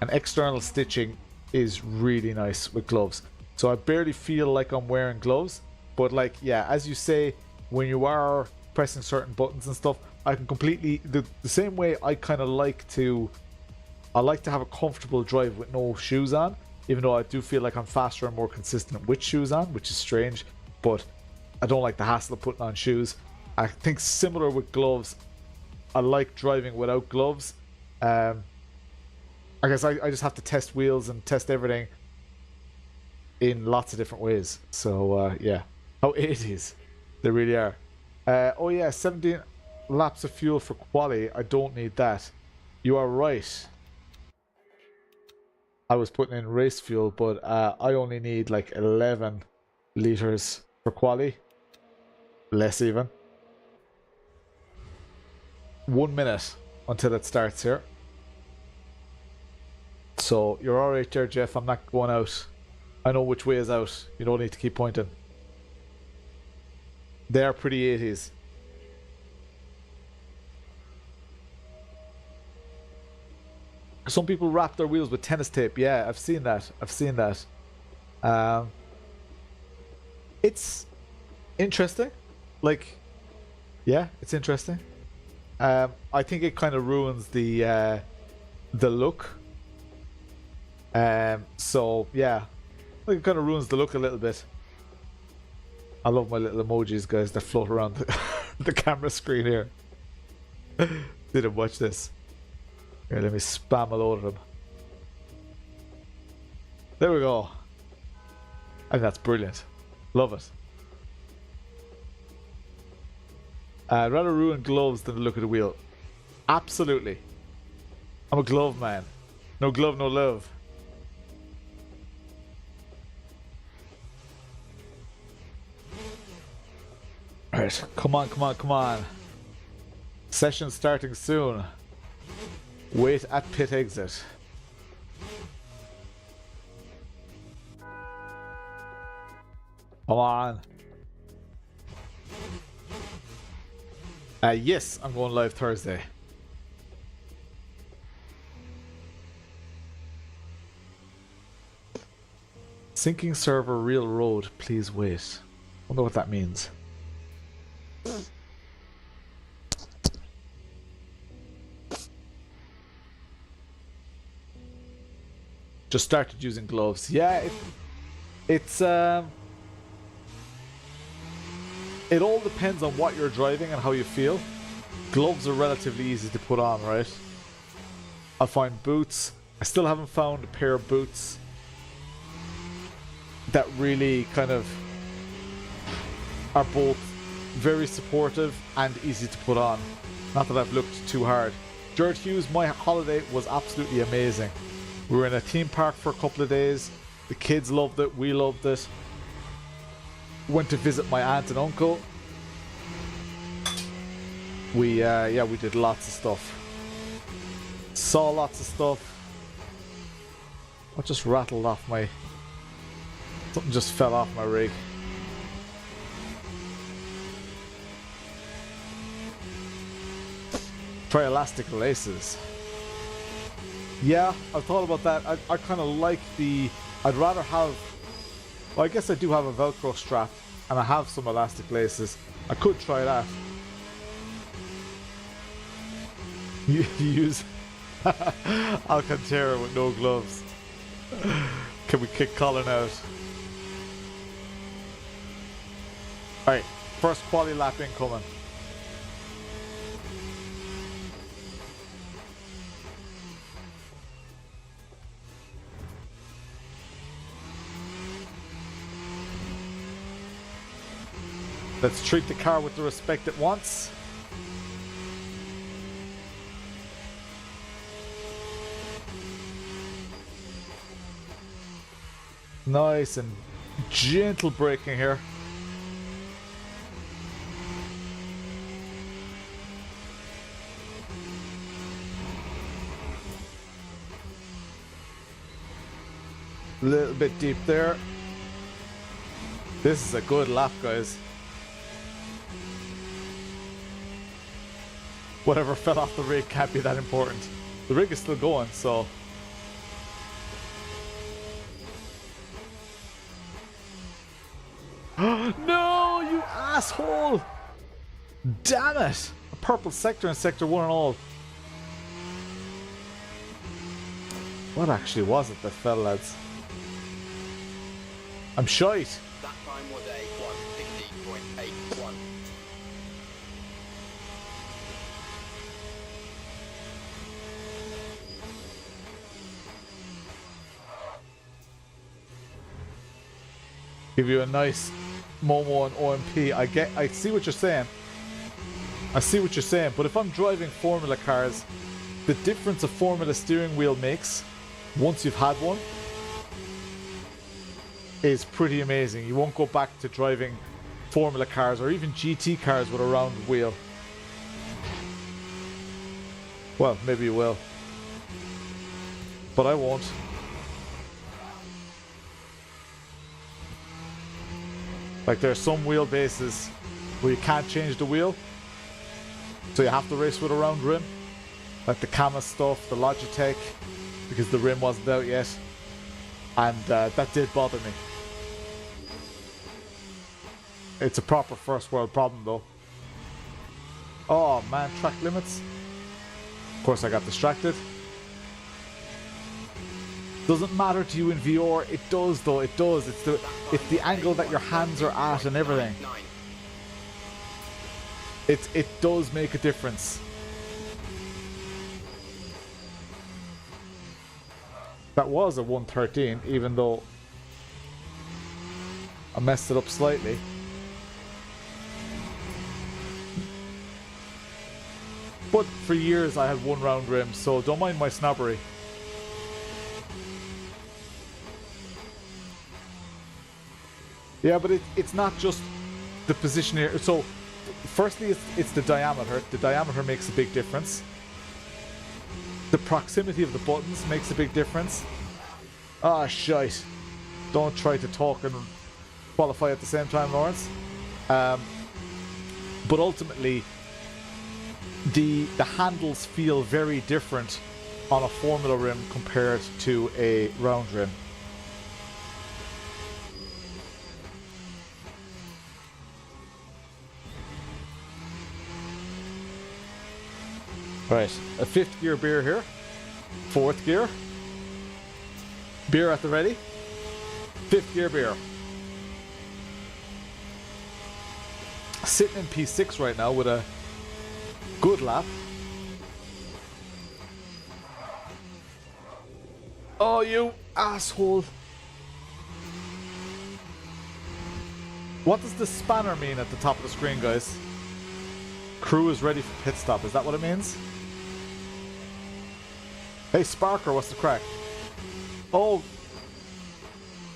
And external stitching is really nice with gloves. So I barely feel like I'm wearing gloves. But like, yeah, as you say, when you are pressing certain buttons and stuff, I can completely, the same way I kind of like to have a comfortable drive with no shoes on, even though I do feel like I'm faster and more consistent with shoes on, which is strange, but I don't like the hassle of putting on shoes. I think similar with gloves, I like driving without gloves. I guess I just have to test wheels and test everything in lots of different ways. So yeah, how 80s they really are. Oh yeah, 17 laps of fuel for quali. I don't need that. You are right. I was putting in race fuel, but I only need like 11 liters for quali. Less even. 1 minute until it starts here. So you're alright there, Jeff. I'm not going out. I know which way is out. You don't need to keep pointing. They are pretty 80s. Some people wrap their wheels with tennis tape. Yeah, I've seen that. I've seen that. It's interesting. Like, yeah, it's interesting. I think it kind of ruins the look. So yeah, I think it kind of ruins the look a little bit. I love my little emojis, guys, that float around the camera screen here. Didn't watch this. Here, let me spam a load of them. There we go. I think that's brilliant. Love it. I'd rather ruin gloves than the look of the wheel. Absolutely. I'm a glove man. No glove, no love. Alright, come on, come on, come on. Session starting soon. Wait at pit exit. Come on. Yes, I'm going live Thursday. Syncing server real road, please wait. Wonder what that means. Just started using gloves. Yeah, it's it all depends on what you're driving and how you feel. Gloves are relatively easy to put on, right? I find boots. I still haven't found a pair of boots that really kind of are both very supportive and easy to put on. Not that I've looked too hard. Jared Hughes, my holiday was absolutely amazing. We were in a theme park for a couple of days. The kids loved it. We loved it. Went to visit my aunt and uncle. We did lots of stuff. Saw lots of stuff. What just rattled off my... Something just fell off my rig. Try elastic laces. Yeah, I've thought about that. I kind of like the... I'd rather have... Well, I guess I do have a Velcro strap, and I have some elastic laces. I could try that. You use Alcantara with no gloves. Can we kick Colin out? Alright, first quali lap incoming. Let's treat the car with the respect it wants. Nice and gentle braking here. A little bit deep there. This is a good lap, guys. Whatever fell off the rig can't be that important. The rig is still going, so... No, you asshole! Damn it! A purple sector in sector 1 and all. What actually was it that fell, lads? I'm shite. That time was a 150.81. Give you a nice Momo and OMP. I see what you're saying. I see what you're saying, but if I'm driving Formula cars, the difference a Formula steering wheel makes once you've had one is pretty amazing. You won't go back to driving Formula cars or even GT cars with a round wheel. Well, maybe you will, but I won't. Like, there are some wheelbases where you can't change the wheel, so you have to race with a round rim, like the Kama stuff, the Logitech, because the rim wasn't out yet, and that did bother me. It's a proper first world problem though. Oh man, track limits. Of course I got distracted. Doesn't matter to you in VR. It does though, it does. It's the angle that your hands are at and everything. It does make a difference. That was a 113, even though I messed it up slightly. But for years I had one round rim, so don't mind my snobbery. Yeah, but it's not just the position here. So, firstly, it's the diameter. The diameter makes a big difference. The proximity of the buttons makes a big difference. Ah, shite. Don't try to talk and qualify at the same time, Lawrence. But ultimately, the handles feel very different on a Formula rim compared to a round rim. Right, a 5th gear beer here. 4th gear. Beer at the ready. 5th gear beer. Sitting in P6 right now with a good lap. Oh, you asshole. What does the spanner mean at the top of the screen, guys? Crew is ready for pit stop. Is that what it means? Hey, Sparker, what's the crack? Oh,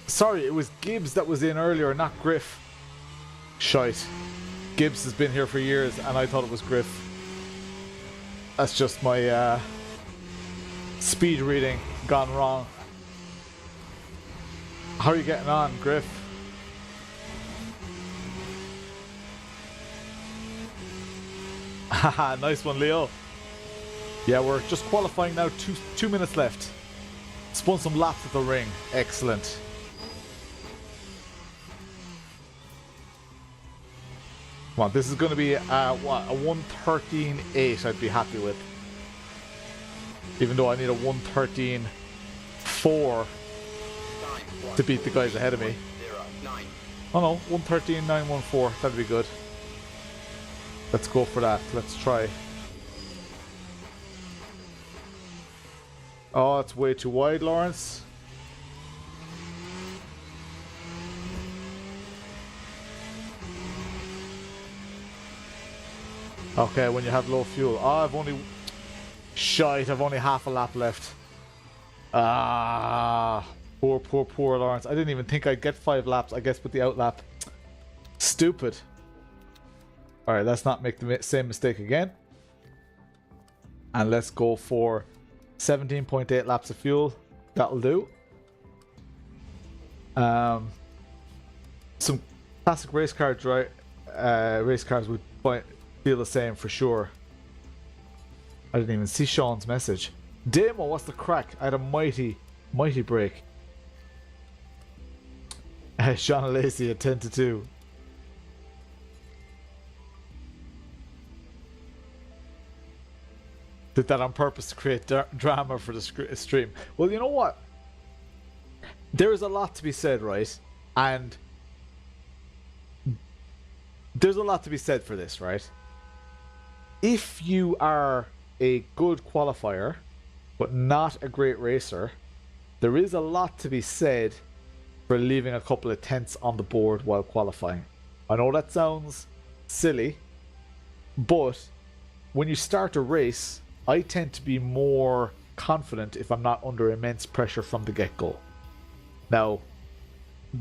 sorry, it was Gibbs that was in earlier, not Griff. Shite. Gibbs has been here for years, and I thought it was Griff. That's just my speed reading gone wrong. How are you getting on, Griff? Haha, nice one, Leo. Yeah, we're just qualifying now. Two minutes left. Spun some laps at the ring. Excellent. Come on, this is going to be what, a 113.8 I'd be happy with. Even though I need a 113.4 to beat the guys ahead of me. Oh no, 113.914. That'd be good. Let's go for that. Let's try. Oh, it's way too wide, Lawrence. Okay, when you have low fuel. Oh, I've only... Shite, I've only half a lap left. Ah, poor Lawrence. I didn't even think I'd get 5 laps, I guess, with the outlap. Stupid. Alright, let's not make the same mistake again. And let's go for 17.8 laps of fuel. That'll do. Some classic race cars would feel the same for sure. I didn't even see Sean's message. Demo, what's the crack? I had a mighty break. Sean Lacey at 10-2. Did that on purpose to create drama for the stream. Well, you know what? There is a lot to be said, right? And there's a lot to be said for this, right? If you are a good qualifier, but not a great racer, there is a lot to be said for leaving a couple of tenths on the board while qualifying. I know that sounds silly, but when you start a race, I tend to be more confident if I'm not under immense pressure from the get-go. Now,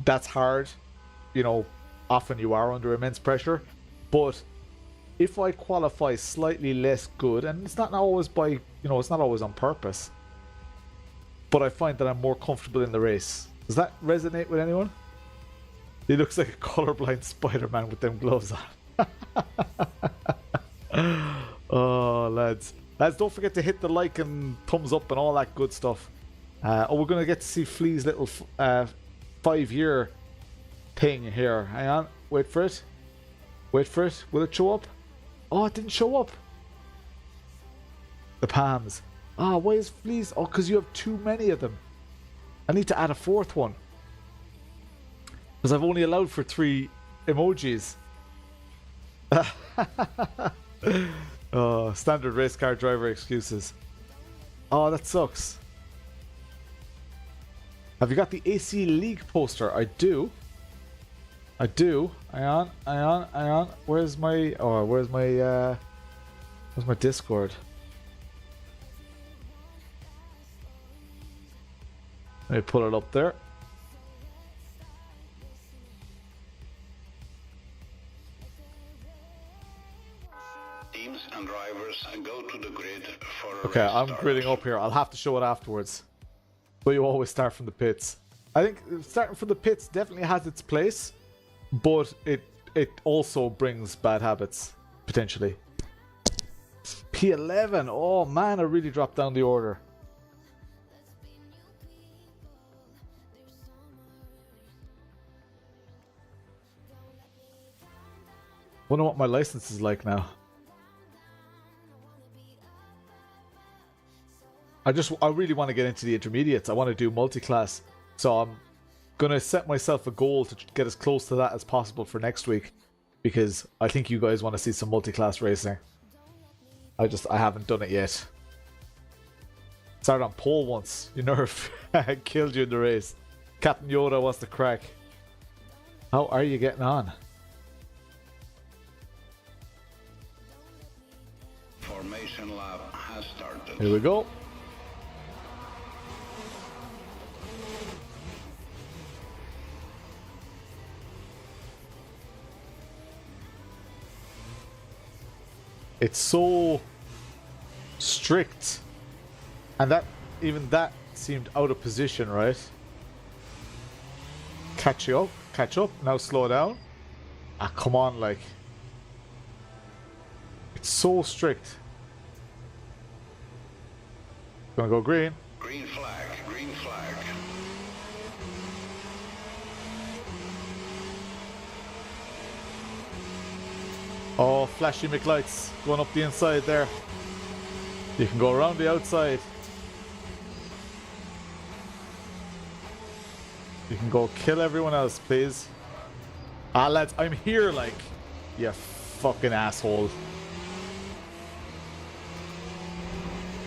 that's hard. You know, often you are under immense pressure. But if I qualify slightly less good, and it's not always by, you know, it's not always on purpose, but I find that I'm more comfortable in the race. Does that resonate with anyone? He looks like a colorblind Spider-Man with them gloves on. Oh, lads. Lads, don't forget to hit the like and thumbs up and all that good stuff. Oh, we're going to get to see Flea's little 5-year thing here. Hang on. Wait for it. Wait for it. Will it show up? Oh, it didn't show up. The Palms. Ah, why is Flea's? Oh, because you have too many of them. I need to add a fourth one. Because I've only allowed for 3 emojis. Oh, standard race car driver excuses. Oh, that sucks. Have you got the AC League poster? I do. I do. Hang on. Where's my Discord? Let me pull it up there. Teams and drivers go to the grid for a Okay, race I'm start. gridding up here. I'll have to show it afterwards. But you always start from the pits. I think starting from the pits definitely has its place, but it also brings bad habits, potentially. P11. Oh man, I really dropped down the order. Wonder what my license is like now. I really want to get into the intermediates. I want to do multi-class. So I'm going to set myself a goal to get as close to that as possible for next week. Because I think you guys want to see some multi-class racing. I haven't done it yet. Started on pole once. You nerf killed you in the race. Captain Yoda wants to crack. How are you getting on? Formation lap has started. Here we go. It's so strict, and even that seemed out of position, right? Catch up, now slow down. Ah, come on, like. It's so strict. Gonna go green. Green flag, green flag. Oh, flashy McLights going up the inside there. You can go around the outside. You can go kill everyone else, please. Ah, lads, I'm here, like. You fucking asshole.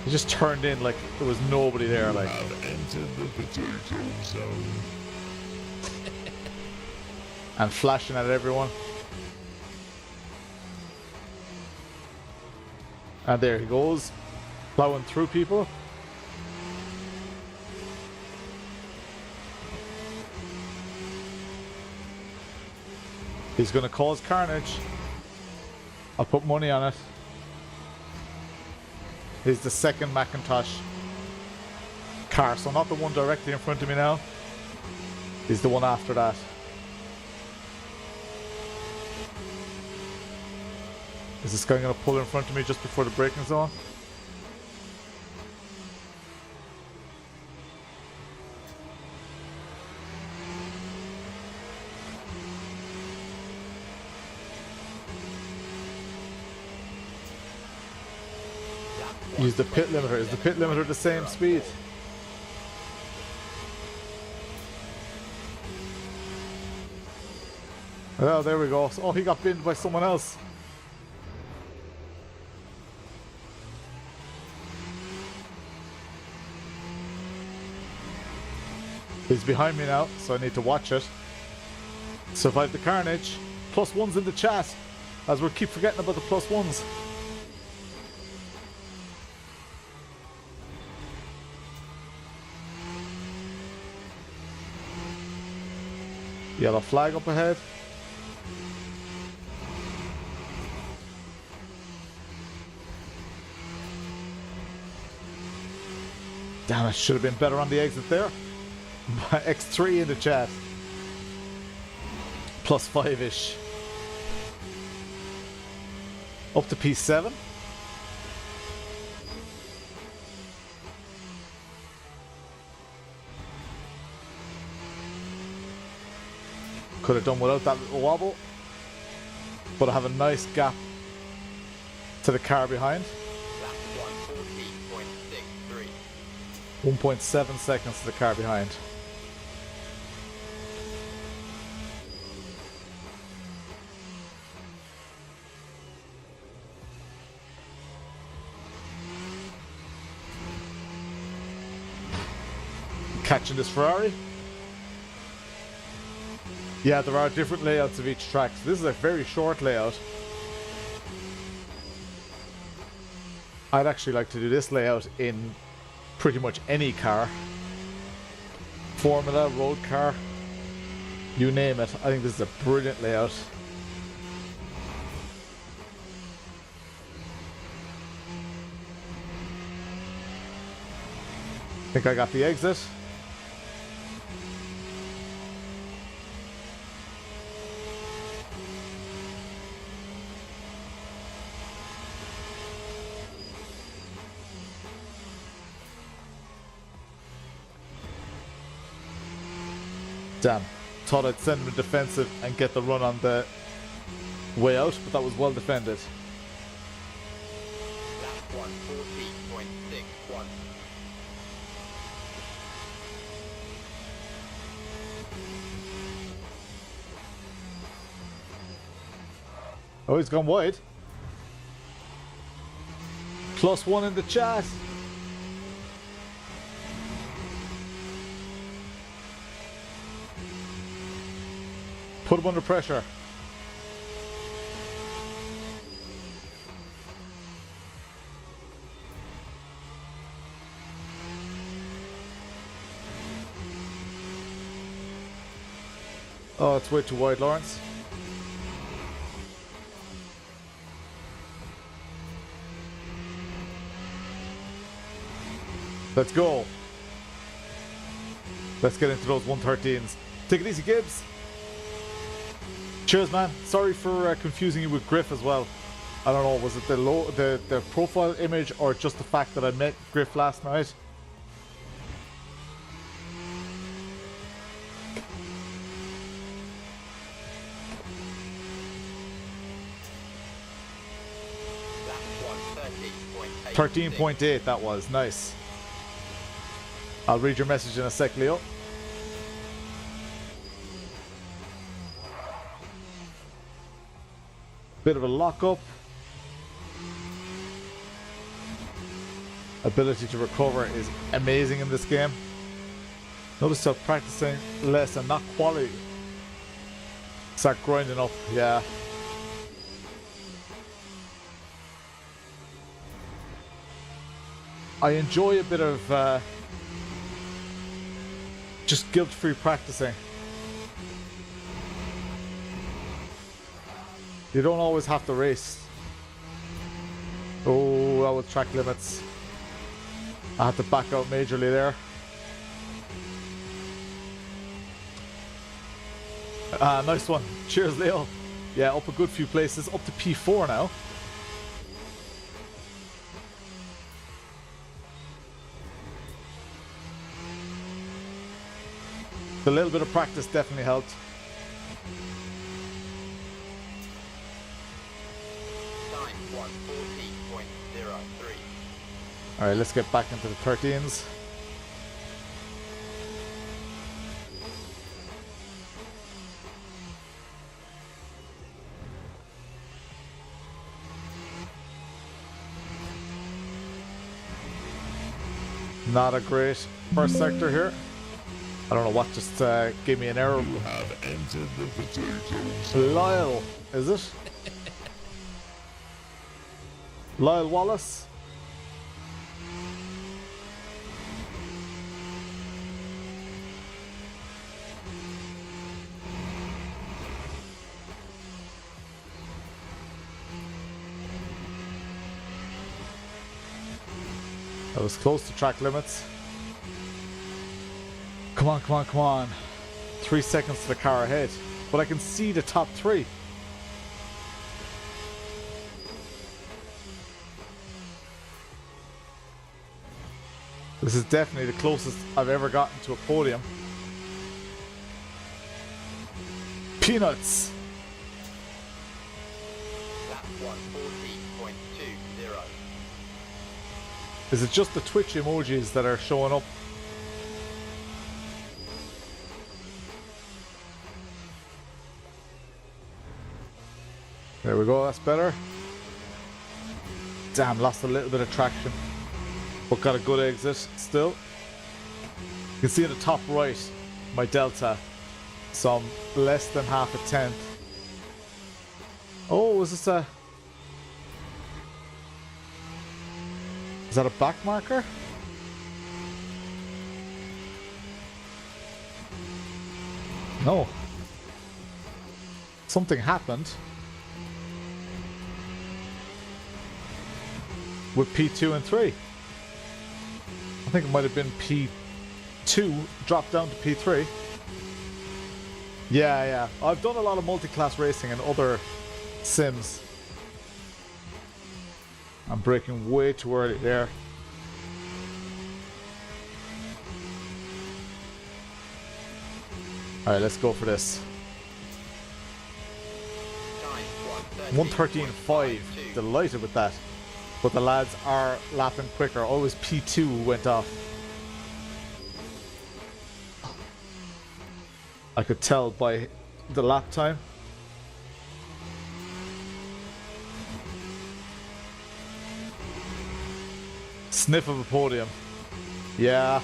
He just turned in like there was nobody there, like. Have entered the potato zone. And flashing at everyone. And there he goes, plowing through people. He's going to cause carnage. I'll put money on it. He's the second Macintosh car, so not the one directly in front of me now. He's the one after that. Is this guy going to pull in front of me just before the braking zone? Use the pit limiter. Is the pit limiter the same speed? Oh, there we go. Oh, he got binned by someone else. He's behind me now, so I need to watch it. Survive the carnage. +1s in the chat, as we keep forgetting about the +1s. Yellow flag up ahead. Damn, it should have been better on the exit there. X3 in the chat. +5-ish. Up to P7. Could have done without that little wobble. But I have a nice gap to the car behind. Lap 1:40.63. 1.7 seconds to the car behind. Catching this Ferrari. Yeah, there are different layouts of each track. So this is a very short layout. I'd actually like to do this layout in pretty much any car. Formula, road car, you name it. I think this is a brilliant layout. I think I got the exit. Damn, thought I'd send him defensive and get the run on the way out, but that was well defended. Lap 1:40.61. Oh, he's gone wide. +1 in the chat. Put him under pressure. Oh, it's way too wide, Lawrence. Let's go. Let's get into those 113s. Take it easy, Gibbs. Cheers, man. Sorry for confusing you with Griff as well. I don't know, was it the profile image or just the fact that I met Griff last night? Lap 1:30.8. 13.8 that was. Nice. I'll read your message in a sec, Leo. Bit of a lock-up. Ability to recover is amazing in this game. Notice how practicing less and not quality. Start grinding up, yeah. I enjoy a bit of just guilt-free practicing. You don't always have to race. Oh, that was track limits. I had to back out majorly there. Nice one. Cheers, Leo. Yeah, up a good few places. Up to P4 now. A little bit of practice definitely helped. Time 1:40.03. Alright, let's get back into the 13s. Not a great first sector here. I don't know what just gave me an error. You have entered the potato zone. Lyle, is it? Lyle Wallace? That was close to track limits. Come on, come on, come on. 3 seconds to the car ahead. But I can see the top three. This is definitely the closest I've ever gotten to a podium. Peanuts. Lap 1:40.2. Is it just the Twitch emojis that are showing up? There we go, that's better. Damn, lost a little bit of traction. But got a good exit still. You can see in the top right, my delta. So I'm less than half a tenth. Oh, is this a... Is that a back marker? No. Something happened with P2 and 3. I think it might have been P2 dropped down to P3. Yeah. I've done a lot of multi-class racing and other sims. I'm braking way too early there. Alright, let's go for this. 1:13.5. Delighted with that. But the lads are lapping quicker. Always P2 went off. I could tell by the lap time. Sniff of a podium. Yeah.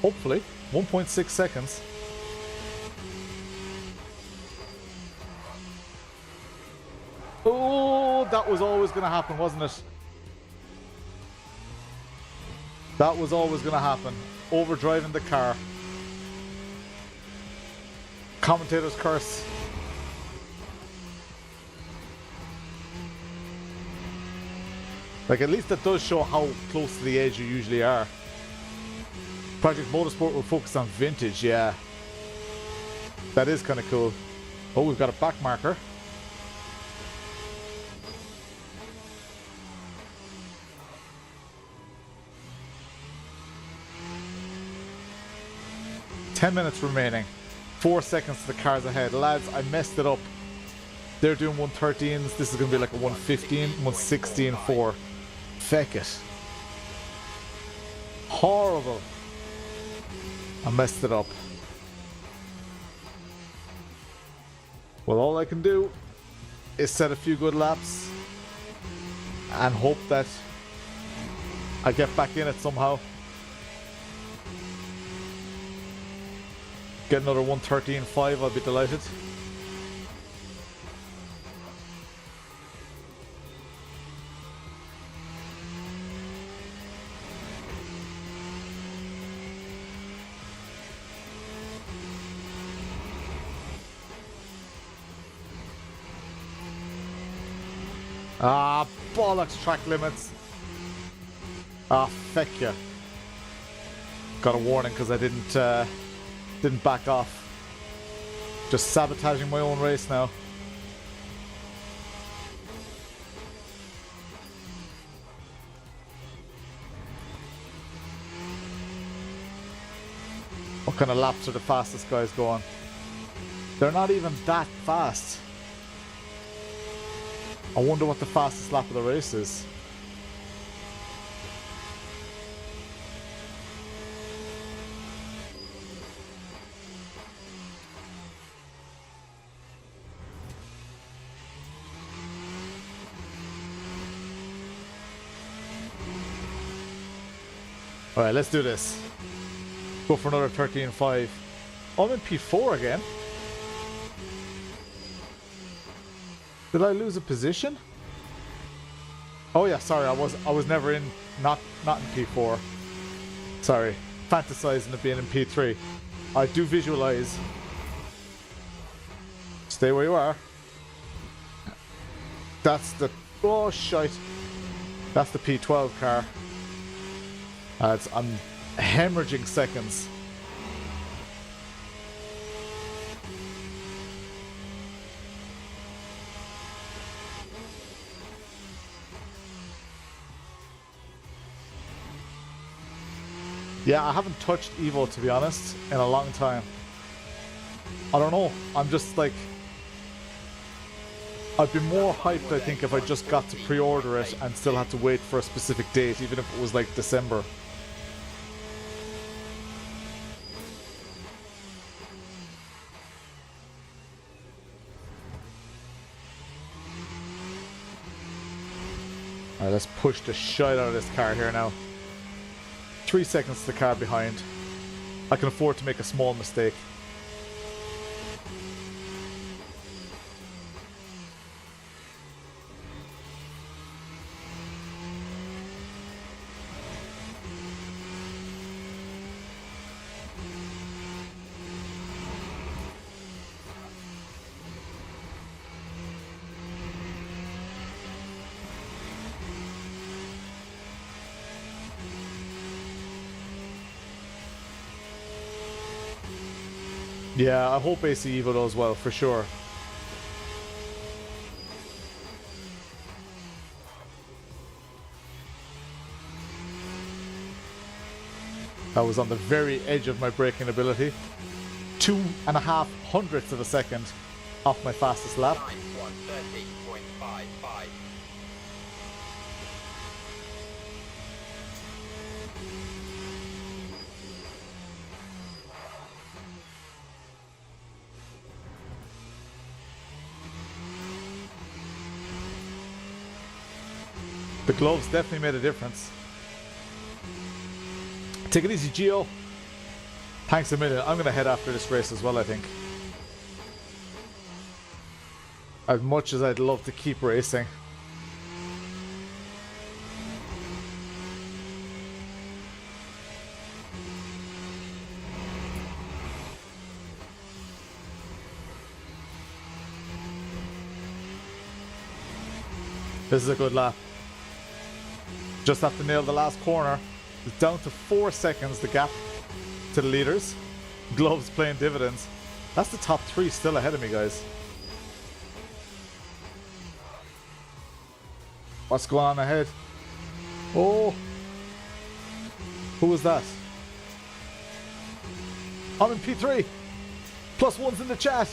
Hopefully. 1.6 seconds. Oh, that was always going to happen, wasn't it? That was always going to happen. Overdriving the car. Commentator's curse. Like, at least that does show how close to the edge you usually are. Project Motorsport will focus on vintage, yeah. That is kind of cool. Oh, we've got a back marker. Ten minutes remaining. 4 seconds to the cars ahead. Lads, I messed it up. They're doing 113s. This is going to be like a 115, 116.4. Feck it. Horrible. I messed it up. Well, all I can do is set a few good laps and hope that I get back in it somehow. Get another 113.5, I'll be delighted. Ah, bollocks, track limits. Ah, feck ya. Got a warning because I didn't back off. Just sabotaging my own race now. What kind of laps are the fastest guys going? They're not even that fast. I wonder what the fastest lap of the race is. Alright, let's do this. Go for another 13.5. I'm in P4 again. Did I lose a position? Oh yeah, sorry, I was never in, not in P4. Sorry, fantasizing of being in P3. I do visualize. Stay where you are. That's the, oh shite. That's the P12 car. I'm hemorrhaging seconds. Yeah, I haven't touched Evo, to be honest, in a long time. I don't know. I'm just like... I'd be more hyped, I think, if I just got to pre-order it and still had to wait for a specific date, even if it was like December. Alright, let's push the shit out of this car here now. 3 seconds to the car behind. I can afford to make a small mistake. Yeah, I hope AC Evo does well, for sure. That was on the very edge of my braking ability. 2.5 hundredths of a second off my fastest lap. Time 130.55. The gloves definitely made a difference. Take it easy, Gio. Thanks a million. I'm going to head after this race as well, I think. As much as I'd love to keep racing. This is a good lap. Just have to nail the last corner. It's down to 4 seconds, the gap to the leaders. Gloves playing dividends. That's the top 3 still ahead of me, guys. What's going on ahead? Oh. Who was that? I'm in P3. +1's in the chat.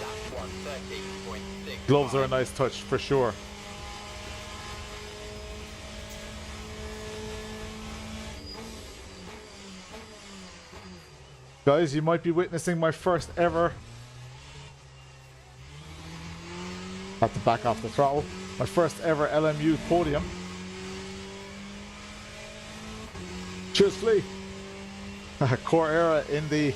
Lap 130.6. Gloves are a nice touch, for sure. Guys, you might be witnessing my first ever... Have to back off the throttle. My first ever LMU podium. Cheers, Flea. Core era in the...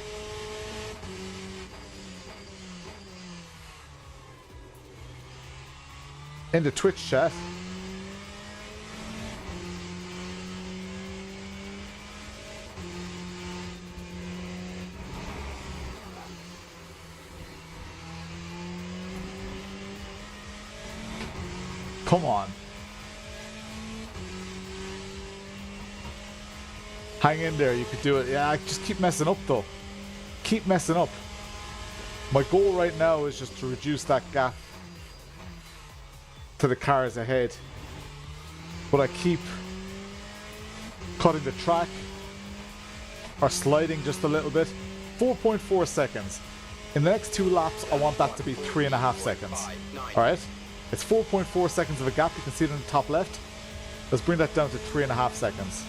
Twitch chat. Come on. Hang in there, you could do it. Yeah, just keep messing up though. Keep messing up. My goal right now is just to reduce that gap to the cars ahead. But I keep cutting the track or sliding just a little bit. 4.4 seconds. In the next 2 laps, I want that to be 3.5 seconds. Alright? It's 4.4 seconds of a gap. You can see it in the top left. Let's bring that down to 3.5 seconds.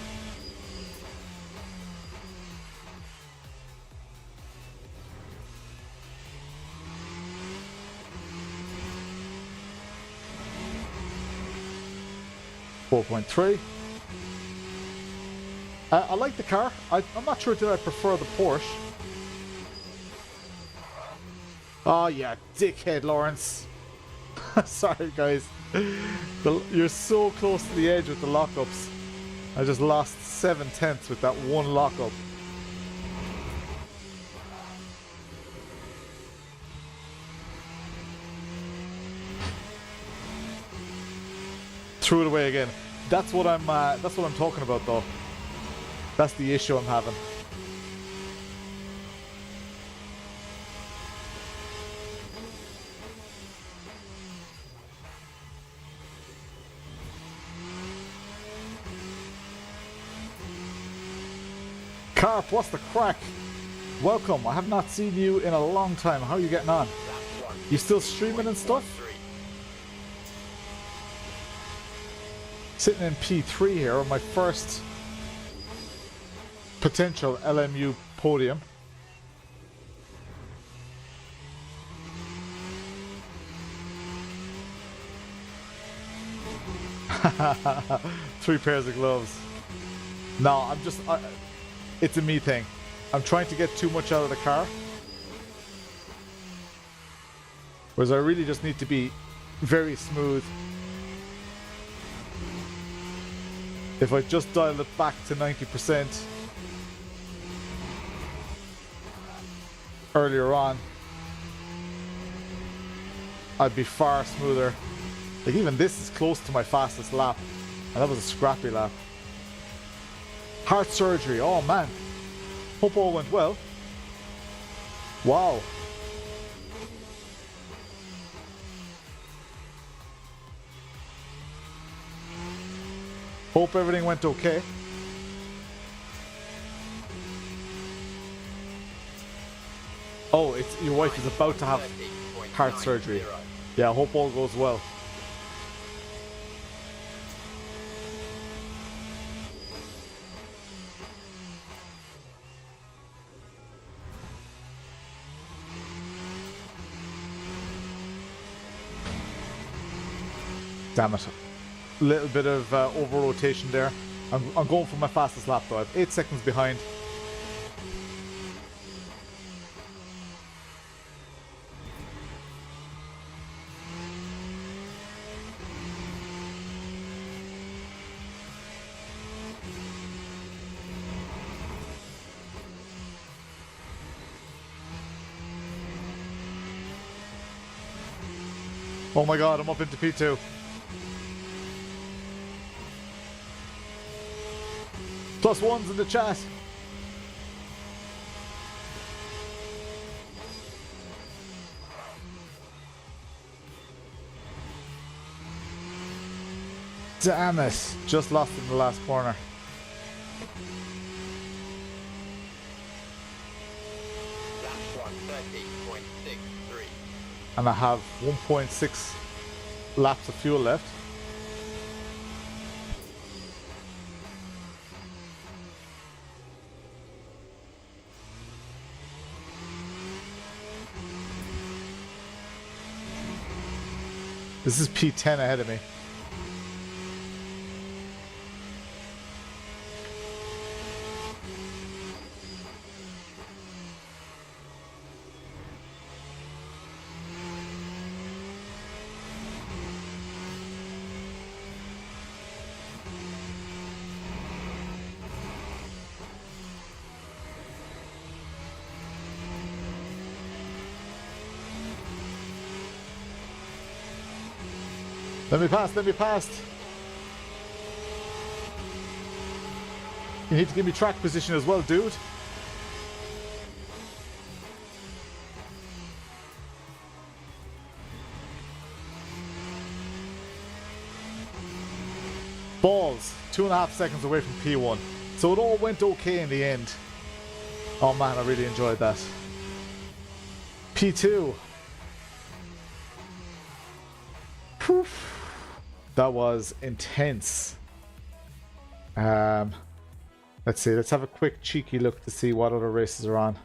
.3. I like the car. I'm not sure that I prefer the Porsche. Oh yeah, dickhead Lawrence. Sorry guys. You're so close to the edge with the lockups. I just lost 7/10 with that one lockup. Threw it away again. That's what I'm talking about though. That's the issue I'm having. Carp, what's the crack? Welcome. I have not seen you in a long time. How are you getting on? You still streaming and stuff? Sitting in P3 here on my first potential LMU podium. Three pairs of gloves. No, I'm just... it's a me thing. I'm trying to get too much out of the car. Whereas I really just need to be very smooth. If I just dial it back to 90% earlier on, I'd be far smoother. Like even this is close to my fastest lap, and that was a scrappy lap. Heart surgery, oh man. Hope all went well. Wow. Hope everything went okay. Oh, it's your wife is about to have heart surgery. Yeah, I hope all goes well. Damn it. Little bit of over rotation there. I'm going for my fastest lap though. I'm 8 seconds behind. Oh my god, I'm up into P2. Plus ones in the chat. Damn it. Just lost in the last corner. Lap 1:30.63. And I have 1.6 laps of fuel left. This is P10 ahead of me. Let me pass, let me pass. You need to give me track position as well, dude. Balls, 2.5 seconds away from P1. So it all went okay in the end. Oh man, I really enjoyed that. P2. Poof. That was intense. Let's see. Let's have a quick cheeky look to see what other races are on.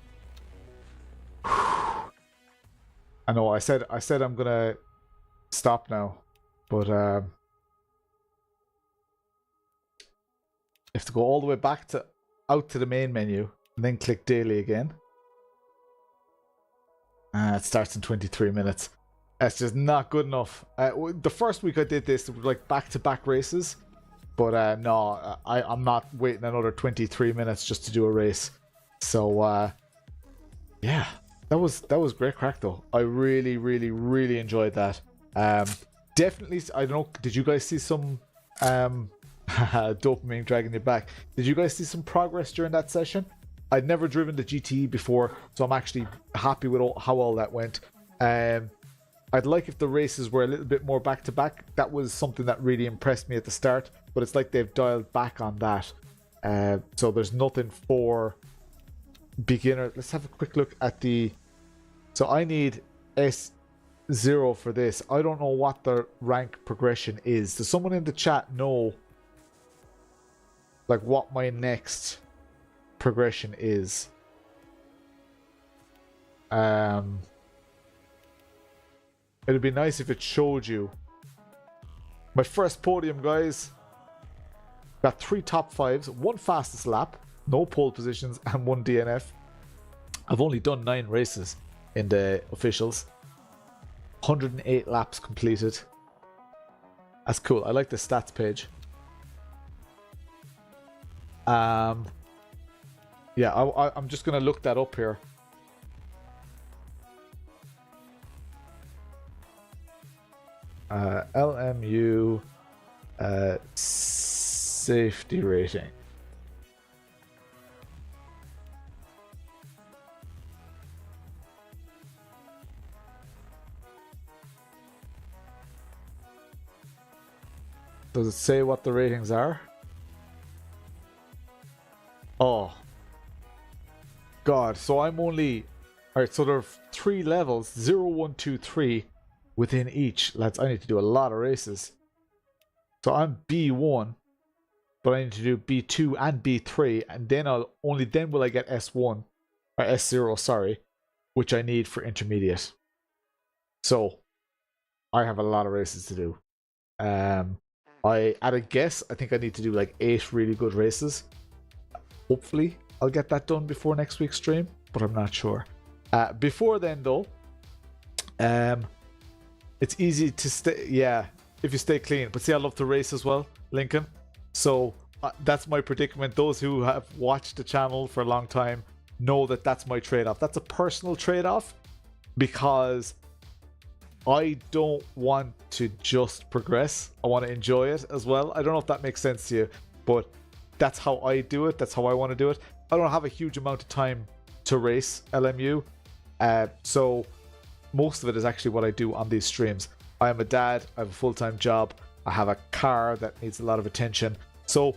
I know. I said I'm gonna stop now, but you have to go all the way back to out to the main menu and then click daily again. It starts in 23 minutes. That's just not good enough. The first week I did this, it was like back-to-back races. But no, I'm not waiting another 23 minutes just to do a race. So, yeah, that was great crack though. I really, really, really enjoyed that. Definitely, I don't know, did you guys see some dopamine dragging you back? Did you guys see some progress during that session? I'd never driven the GTE before, so I'm actually happy with how all that went. I'd like if the races were a little bit more back-to-back. That was something that really impressed me at the start, but it's like they've dialed back on that. So there's nothing for beginner. Let's have a quick look at the... So I need 0 for this. I don't know what the rank progression is. Does someone in the chat know like what my next progression is? It'd be nice if it showed you. My first podium, guys. Got 3 top 5s, 1 fastest lap, no pole positions, and 1 DNF. I've only done 9 races in the officials. 108 laps completed. That's cool. I like the stats page. Yeah, I'm just gonna look that up here. LMU safety rating. Does it say what the ratings are? Oh. God, so I'm only... Alright, so there are 3 levels. 0, 1, 2, 3 within each. Lads, I need to do a lot of races. So I'm B1. But I need to do B2 and B3. And then only then will I get S1. Or S0, sorry. Which I need for intermediate. So, I have a lot of races to do. At a guess, I think I need to do like 8 really good races. Hopefully, I'll get that done before next week's stream, but I'm not sure. Before then, though, it's easy to stay. Yeah, if you stay clean. But see, I love to race as well, Lincoln. So that's my predicament. Those who have watched the channel for a long time know that that's my trade-off. That's a personal trade-off because I don't want to just progress. I want to enjoy it as well. I don't know if that makes sense to you, but that's how I do it. That's how I want to do it. I don't have a huge amount of time to race LMU. So most of it is actually what I do on these streams. I am a dad. I have a full-time job. I have a car that needs a lot of attention. So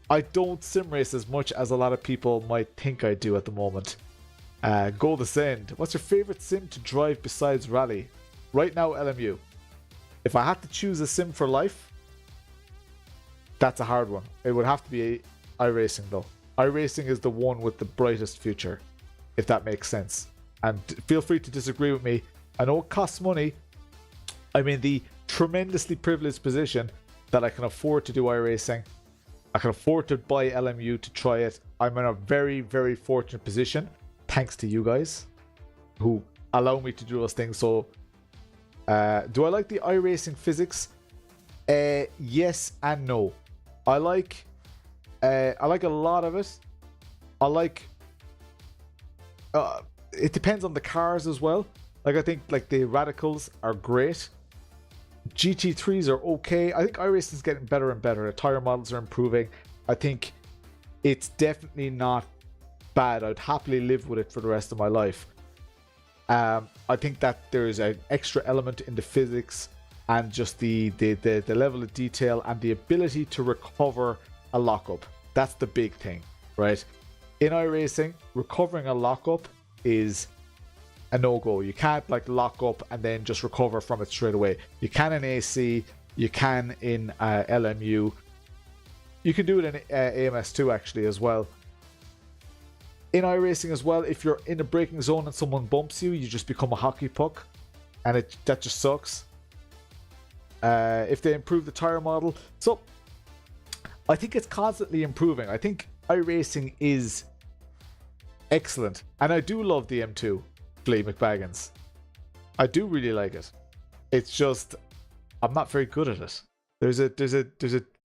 I don't sim race as much as a lot of people might think I do at the moment. Go the Send. What's your favorite sim to drive besides rally? Right now, LMU. If I had to choose a sim for life, that's a hard one. It would have to be iRacing though. iRacing is the one with the brightest future, if that makes sense. And feel free to disagree with me. I know it costs money. I'm in the tremendously privileged position that I can afford to do iRacing. I can afford to buy LMU to try it. I'm in a very, very fortunate position, thanks to you guys who allow me to do those things. So, do I like the iRacing physics? Yes and no. I like a lot of it. I like. It depends on the cars as well. Like I think like the radicals are great. GT3s are okay. I think iRacing is getting better and better. The tire models are improving. I think it's definitely not bad. I'd happily live with it for the rest of my life. I think that there's an extra element in the physics and just the level of detail and the ability to recover a lockup. That's the big thing, right? In iRacing, recovering a lockup is a no-go. You can't like lock up and then just recover from it straight away. You can in AC, you can in LMU. You can do it in AMS2 actually as well. In iRacing as well, if you're in a braking zone and someone bumps you, you just become a hockey puck, and that just sucks. If they improve the tire model, so I think it's constantly improving. I think iRacing is excellent, and I do love the M2 Flea McBaggins. I do really like it. It's just I'm not very good at it. There's a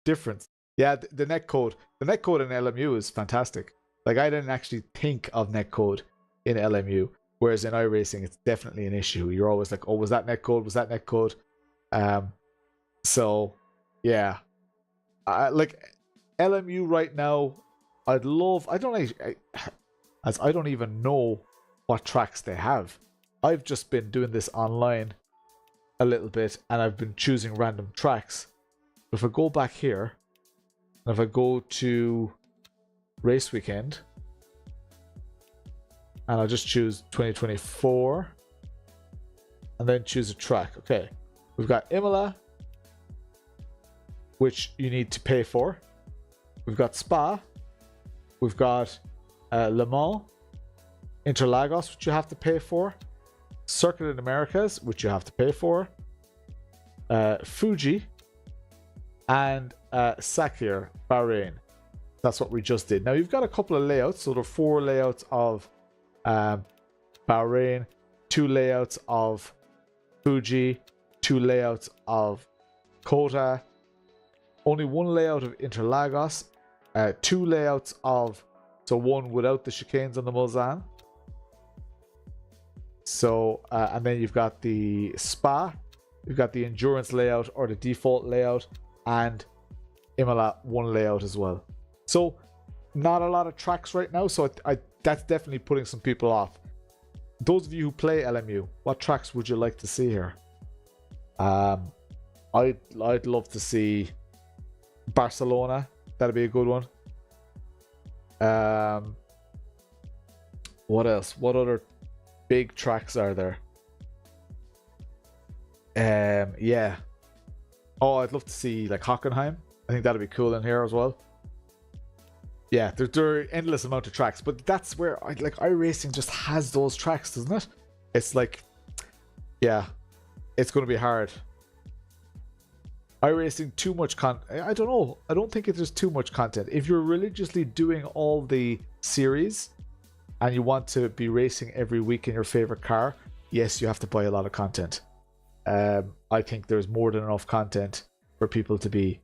difference. Yeah, the netcode in LMU is fantastic. Like, I didn't actually think of netcode in LMU, whereas in iRacing, it's definitely an issue. You're always like, oh, was that netcode? Was that netcode? So, yeah. Like, LMU right now, I don't even know what tracks they have. I've just been doing this online a little bit, and I've been choosing random tracks. If I go back here, and if I go to race weekend, and I'll just choose 2024, and then choose a track. Okay, we've got Imola, which you need to pay for. We've got Spa. We've got Le Mans, Interlagos, which you have to pay for. Circuit in Americas, which you have to pay for. Fuji, and Sakhir, Bahrain. That's what we just did. Now you've got a couple of layouts. So there are 4 layouts of Bahrain, 2 layouts of Fuji, 2 layouts of Kota, only 1 layout of Interlagos, 2 layouts of, so 1 without the chicanes on the Mulsanne. So, and then you've got the Spa, you've got the endurance layout or the default layout, and Imola 1 layout as well. So not a lot of tracks right now, so that's definitely putting some people off. Those of you who play LMU, what tracks would you like to see here? I'd love to see Barcelona. That'd be a good one. What else? What other big tracks are there? Yeah. Oh, I'd love to see like Hockenheim. I think that'd be cool in here as well. Yeah, there are endless amount of tracks, but that's where iRacing just has those tracks, doesn't it? It's like, yeah, it's going to be hard. iRacing, too much content. I don't know. I don't think there's too much content. If you're religiously doing all the series and you want to be racing every week in your favorite car, yes, you have to buy a lot of content. I think there's more than enough content for people to be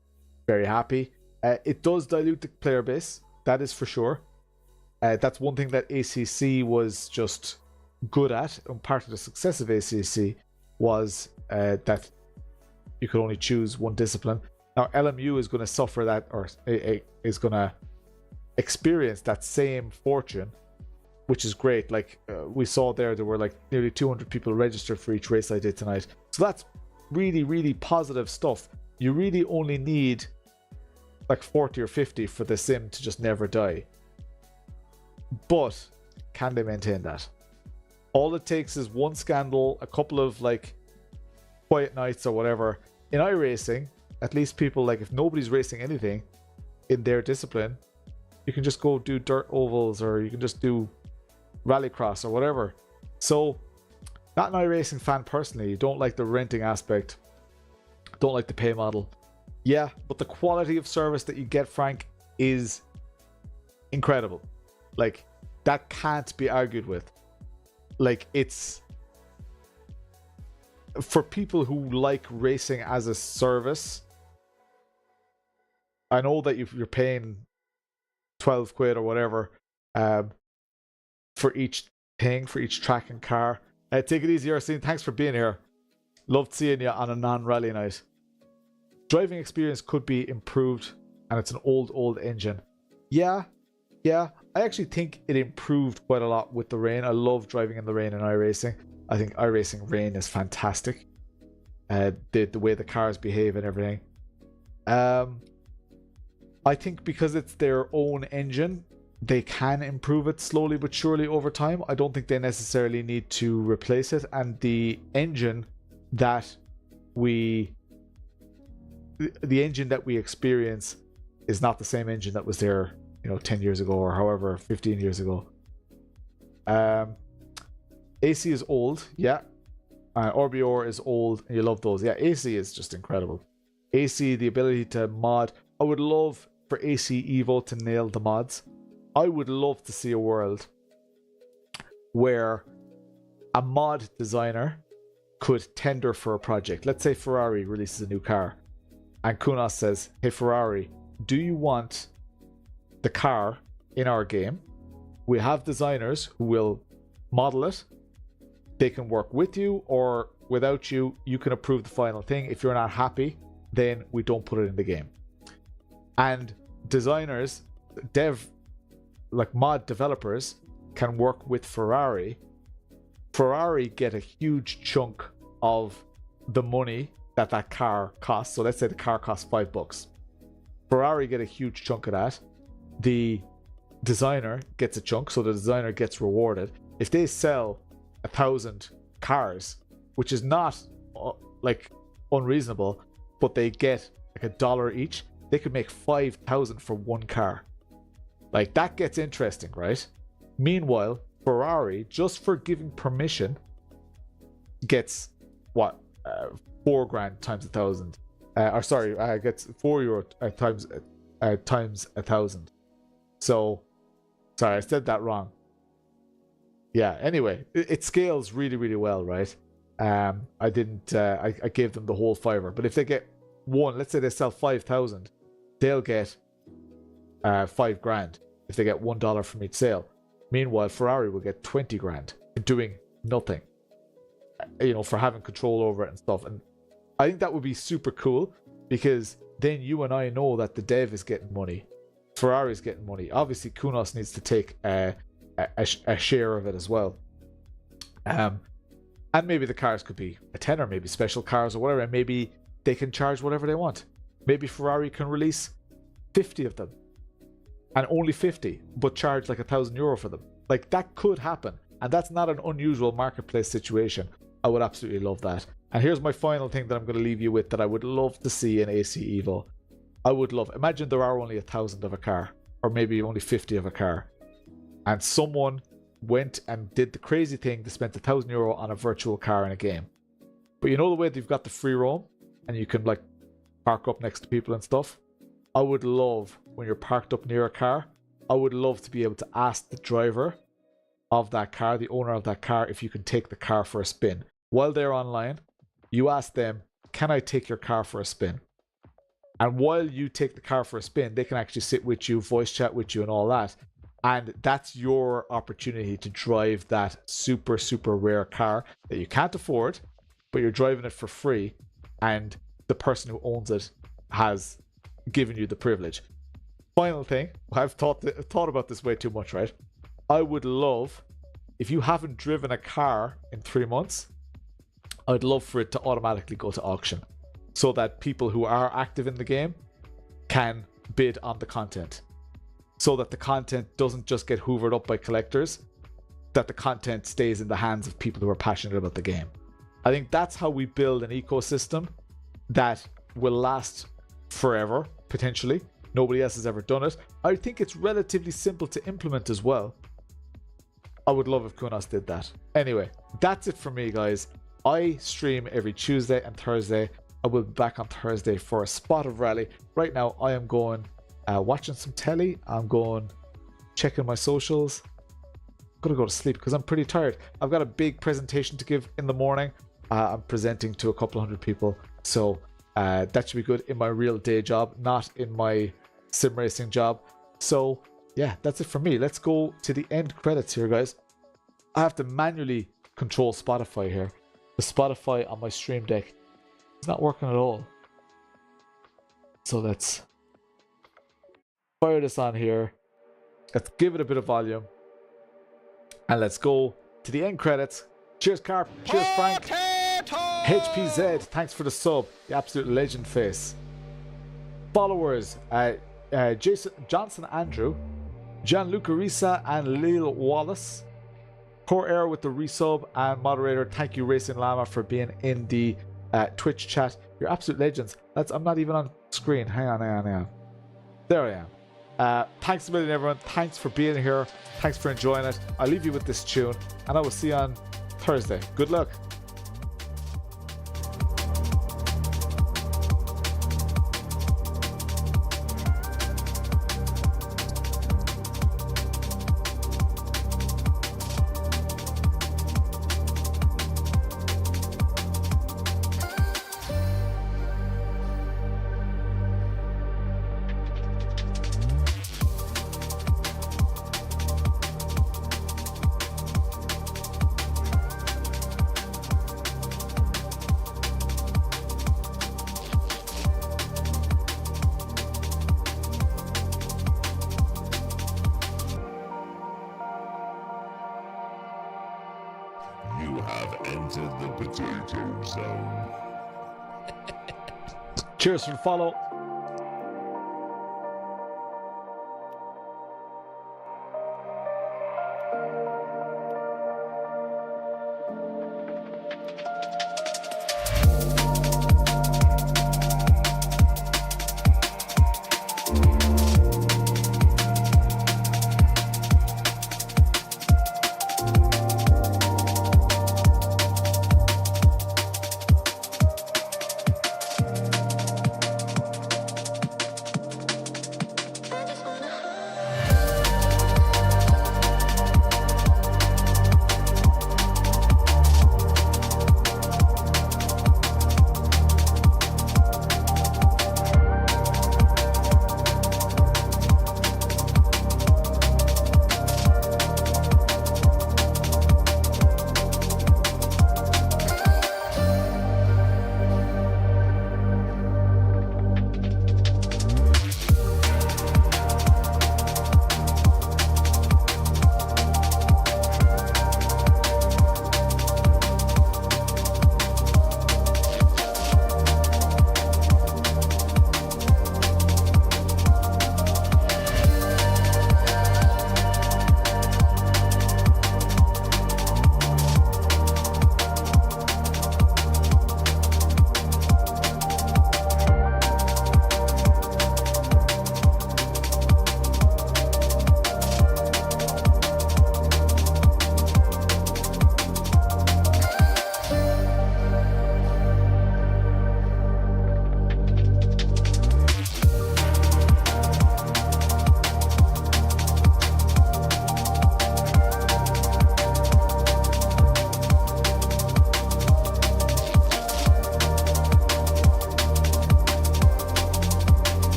very happy. It does dilute the player base. That is for sure. That's one thing that ACC was just good at. And part of the success of ACC was that you could only choose one discipline. Now LMU is going to suffer that, or is going to experience that same fortune, which is great. Like we saw there were like nearly 200 people registered for each race I did tonight. So that's really, really positive stuff. You really only need like 40 or 50 for the sim to just never die. But can they maintain that? All it takes is one scandal, a couple of like quiet nights or whatever. In iRacing, at least people, like, if nobody's racing anything in their discipline, you can just go do dirt ovals, or you can just do rallycross or whatever. So, not an iRacing fan personally. You don't like the renting aspect, don't like the pay model. Yeah, but the quality of service that you get, Frank, is incredible. Like, that can't be argued with. Like, it's for people who like racing as a service. I know that you're paying 12 quid or whatever for each thing, for each track and car. Take it easy, Arsene. Thanks for being here. Loved seeing you on a non-rally night. Driving experience could be improved, and it's an old engine. Yeah. I actually think it improved quite a lot with the rain. I love driving in the rain in iRacing. I think iRacing rain is fantastic. The way the cars behave and everything. I think because it's their own engine, they can improve it slowly but surely over time. I don't think they necessarily need to replace it. And the engine that we experience is not the same engine that was there, 10 years ago or however, 15 years ago. AC is old, yeah. RBR is old, and you love those. Yeah, AC is just incredible. AC, the ability to mod. I would love for AC Evo to nail the mods. I would love to see a world where a mod designer could tender for a project. Let's say Ferrari releases a new car, and Kunos says, hey Ferrari, do you want the car in our game? We have designers who will model it. They can work with you or without you. You can approve the final thing. If you're not happy, then we don't put it in the game. And designers, mod developers can work with Ferrari. Ferrari get a huge chunk of the money that car costs. So let's say the car costs $5. Ferrari get a huge chunk of that. The designer gets a chunk, so the designer gets rewarded. If they sell 1,000 cars which is not like unreasonable, but they get like $1 each. They could make 5,000 for one car. Like, that gets interesting, right? Meanwhile, Ferrari, just for giving permission, gets what, €4,000 times 1,000. Gets €4 times 1,000. So, sorry, I said that wrong. Yeah. Anyway, it scales really, really well, right? I gave them the whole fiver, but if they get one, let's say they sell 5,000, they'll get $5,000 if they get $1 from each sale. Meanwhile, Ferrari will get 20 grand for doing nothing, for having control over it and stuff. And I think that would be super cool, because then you and I know that the dev is getting money, Ferrari's getting money. Obviously, Kunos needs to take a share of it as well. And maybe the cars could be a tenner, maybe special cars or whatever, and maybe they can charge whatever they want. Maybe Ferrari can release 50 of them, and only 50, but charge like €1,000 for them. Like, that could happen, and that's not an unusual marketplace situation. I would absolutely love that. And here's my final thing that I'm going to leave you with, that I would love to see in AC Evo. I would love, imagine there are only 1,000 of a car, or maybe only 50 of a car, and someone went and did the crazy thing to spend €1,000 on a virtual car in a game. But you know the way they've got the free roam, and you can like park up next to people and stuff? I would love, when you're parked up near a car, I would love to be able to ask the driver of that car, the owner of that car, if you can take the car for a spin. While they're online, you ask them, can I take your car for a spin? And while you take the car for a spin, they can actually sit with you, voice chat with you and all that. And that's your opportunity to drive that super, super rare car that you can't afford, but you're driving it for free. And the person who owns it has given you the privilege. Final thing, I've thought about this way too much, right? I would love, if you haven't driven a car in 3 months, I'd love for it to automatically go to auction, so that people who are active in the game can bid on the content, so that the content doesn't just get hoovered up by collectors, that the content stays in the hands of people who are passionate about the game. I think that's how we build an ecosystem that will last forever, potentially. Nobody else has ever done it. I think it's relatively simple to implement as well. I would love if Kunos did that. Anyway, that's it for me, guys. I stream every Tuesday and Thursday. I will be back on Thursday for a spot of rally. Right now, I am going watching some telly. I'm going checking my socials. I'm gonna go to sleep because I'm pretty tired. I've got a big presentation to give in the morning. I'm presenting to a couple hundred people, so that should be good in my real day job, not in my sim racing job. So yeah, that's it for me. Let's go to the end credits here, guys. I have to manually control Spotify here. The Spotify on my stream deck is not working at all. So let's fire this on here. Let's give it a bit of volume. And let's go to the end credits. Cheers, Carp. Cheers, Frank. HPZ, thanks for the sub. The absolute legend face. Followers, Johnston Andrew, Gianluca Risa, and Lil Wallace. Core Air with the resub, and moderator, thank you, Racing Llama, for being in the Twitch chat. You're absolute legends. I'm not even on screen. Hang on. There I am. Thanks a million, everyone. Thanks for being here. Thanks for enjoying it. I'll leave you with this tune, and I will see you on Thursday. Good luck. You have entered the potato zone. Cheers for the follow.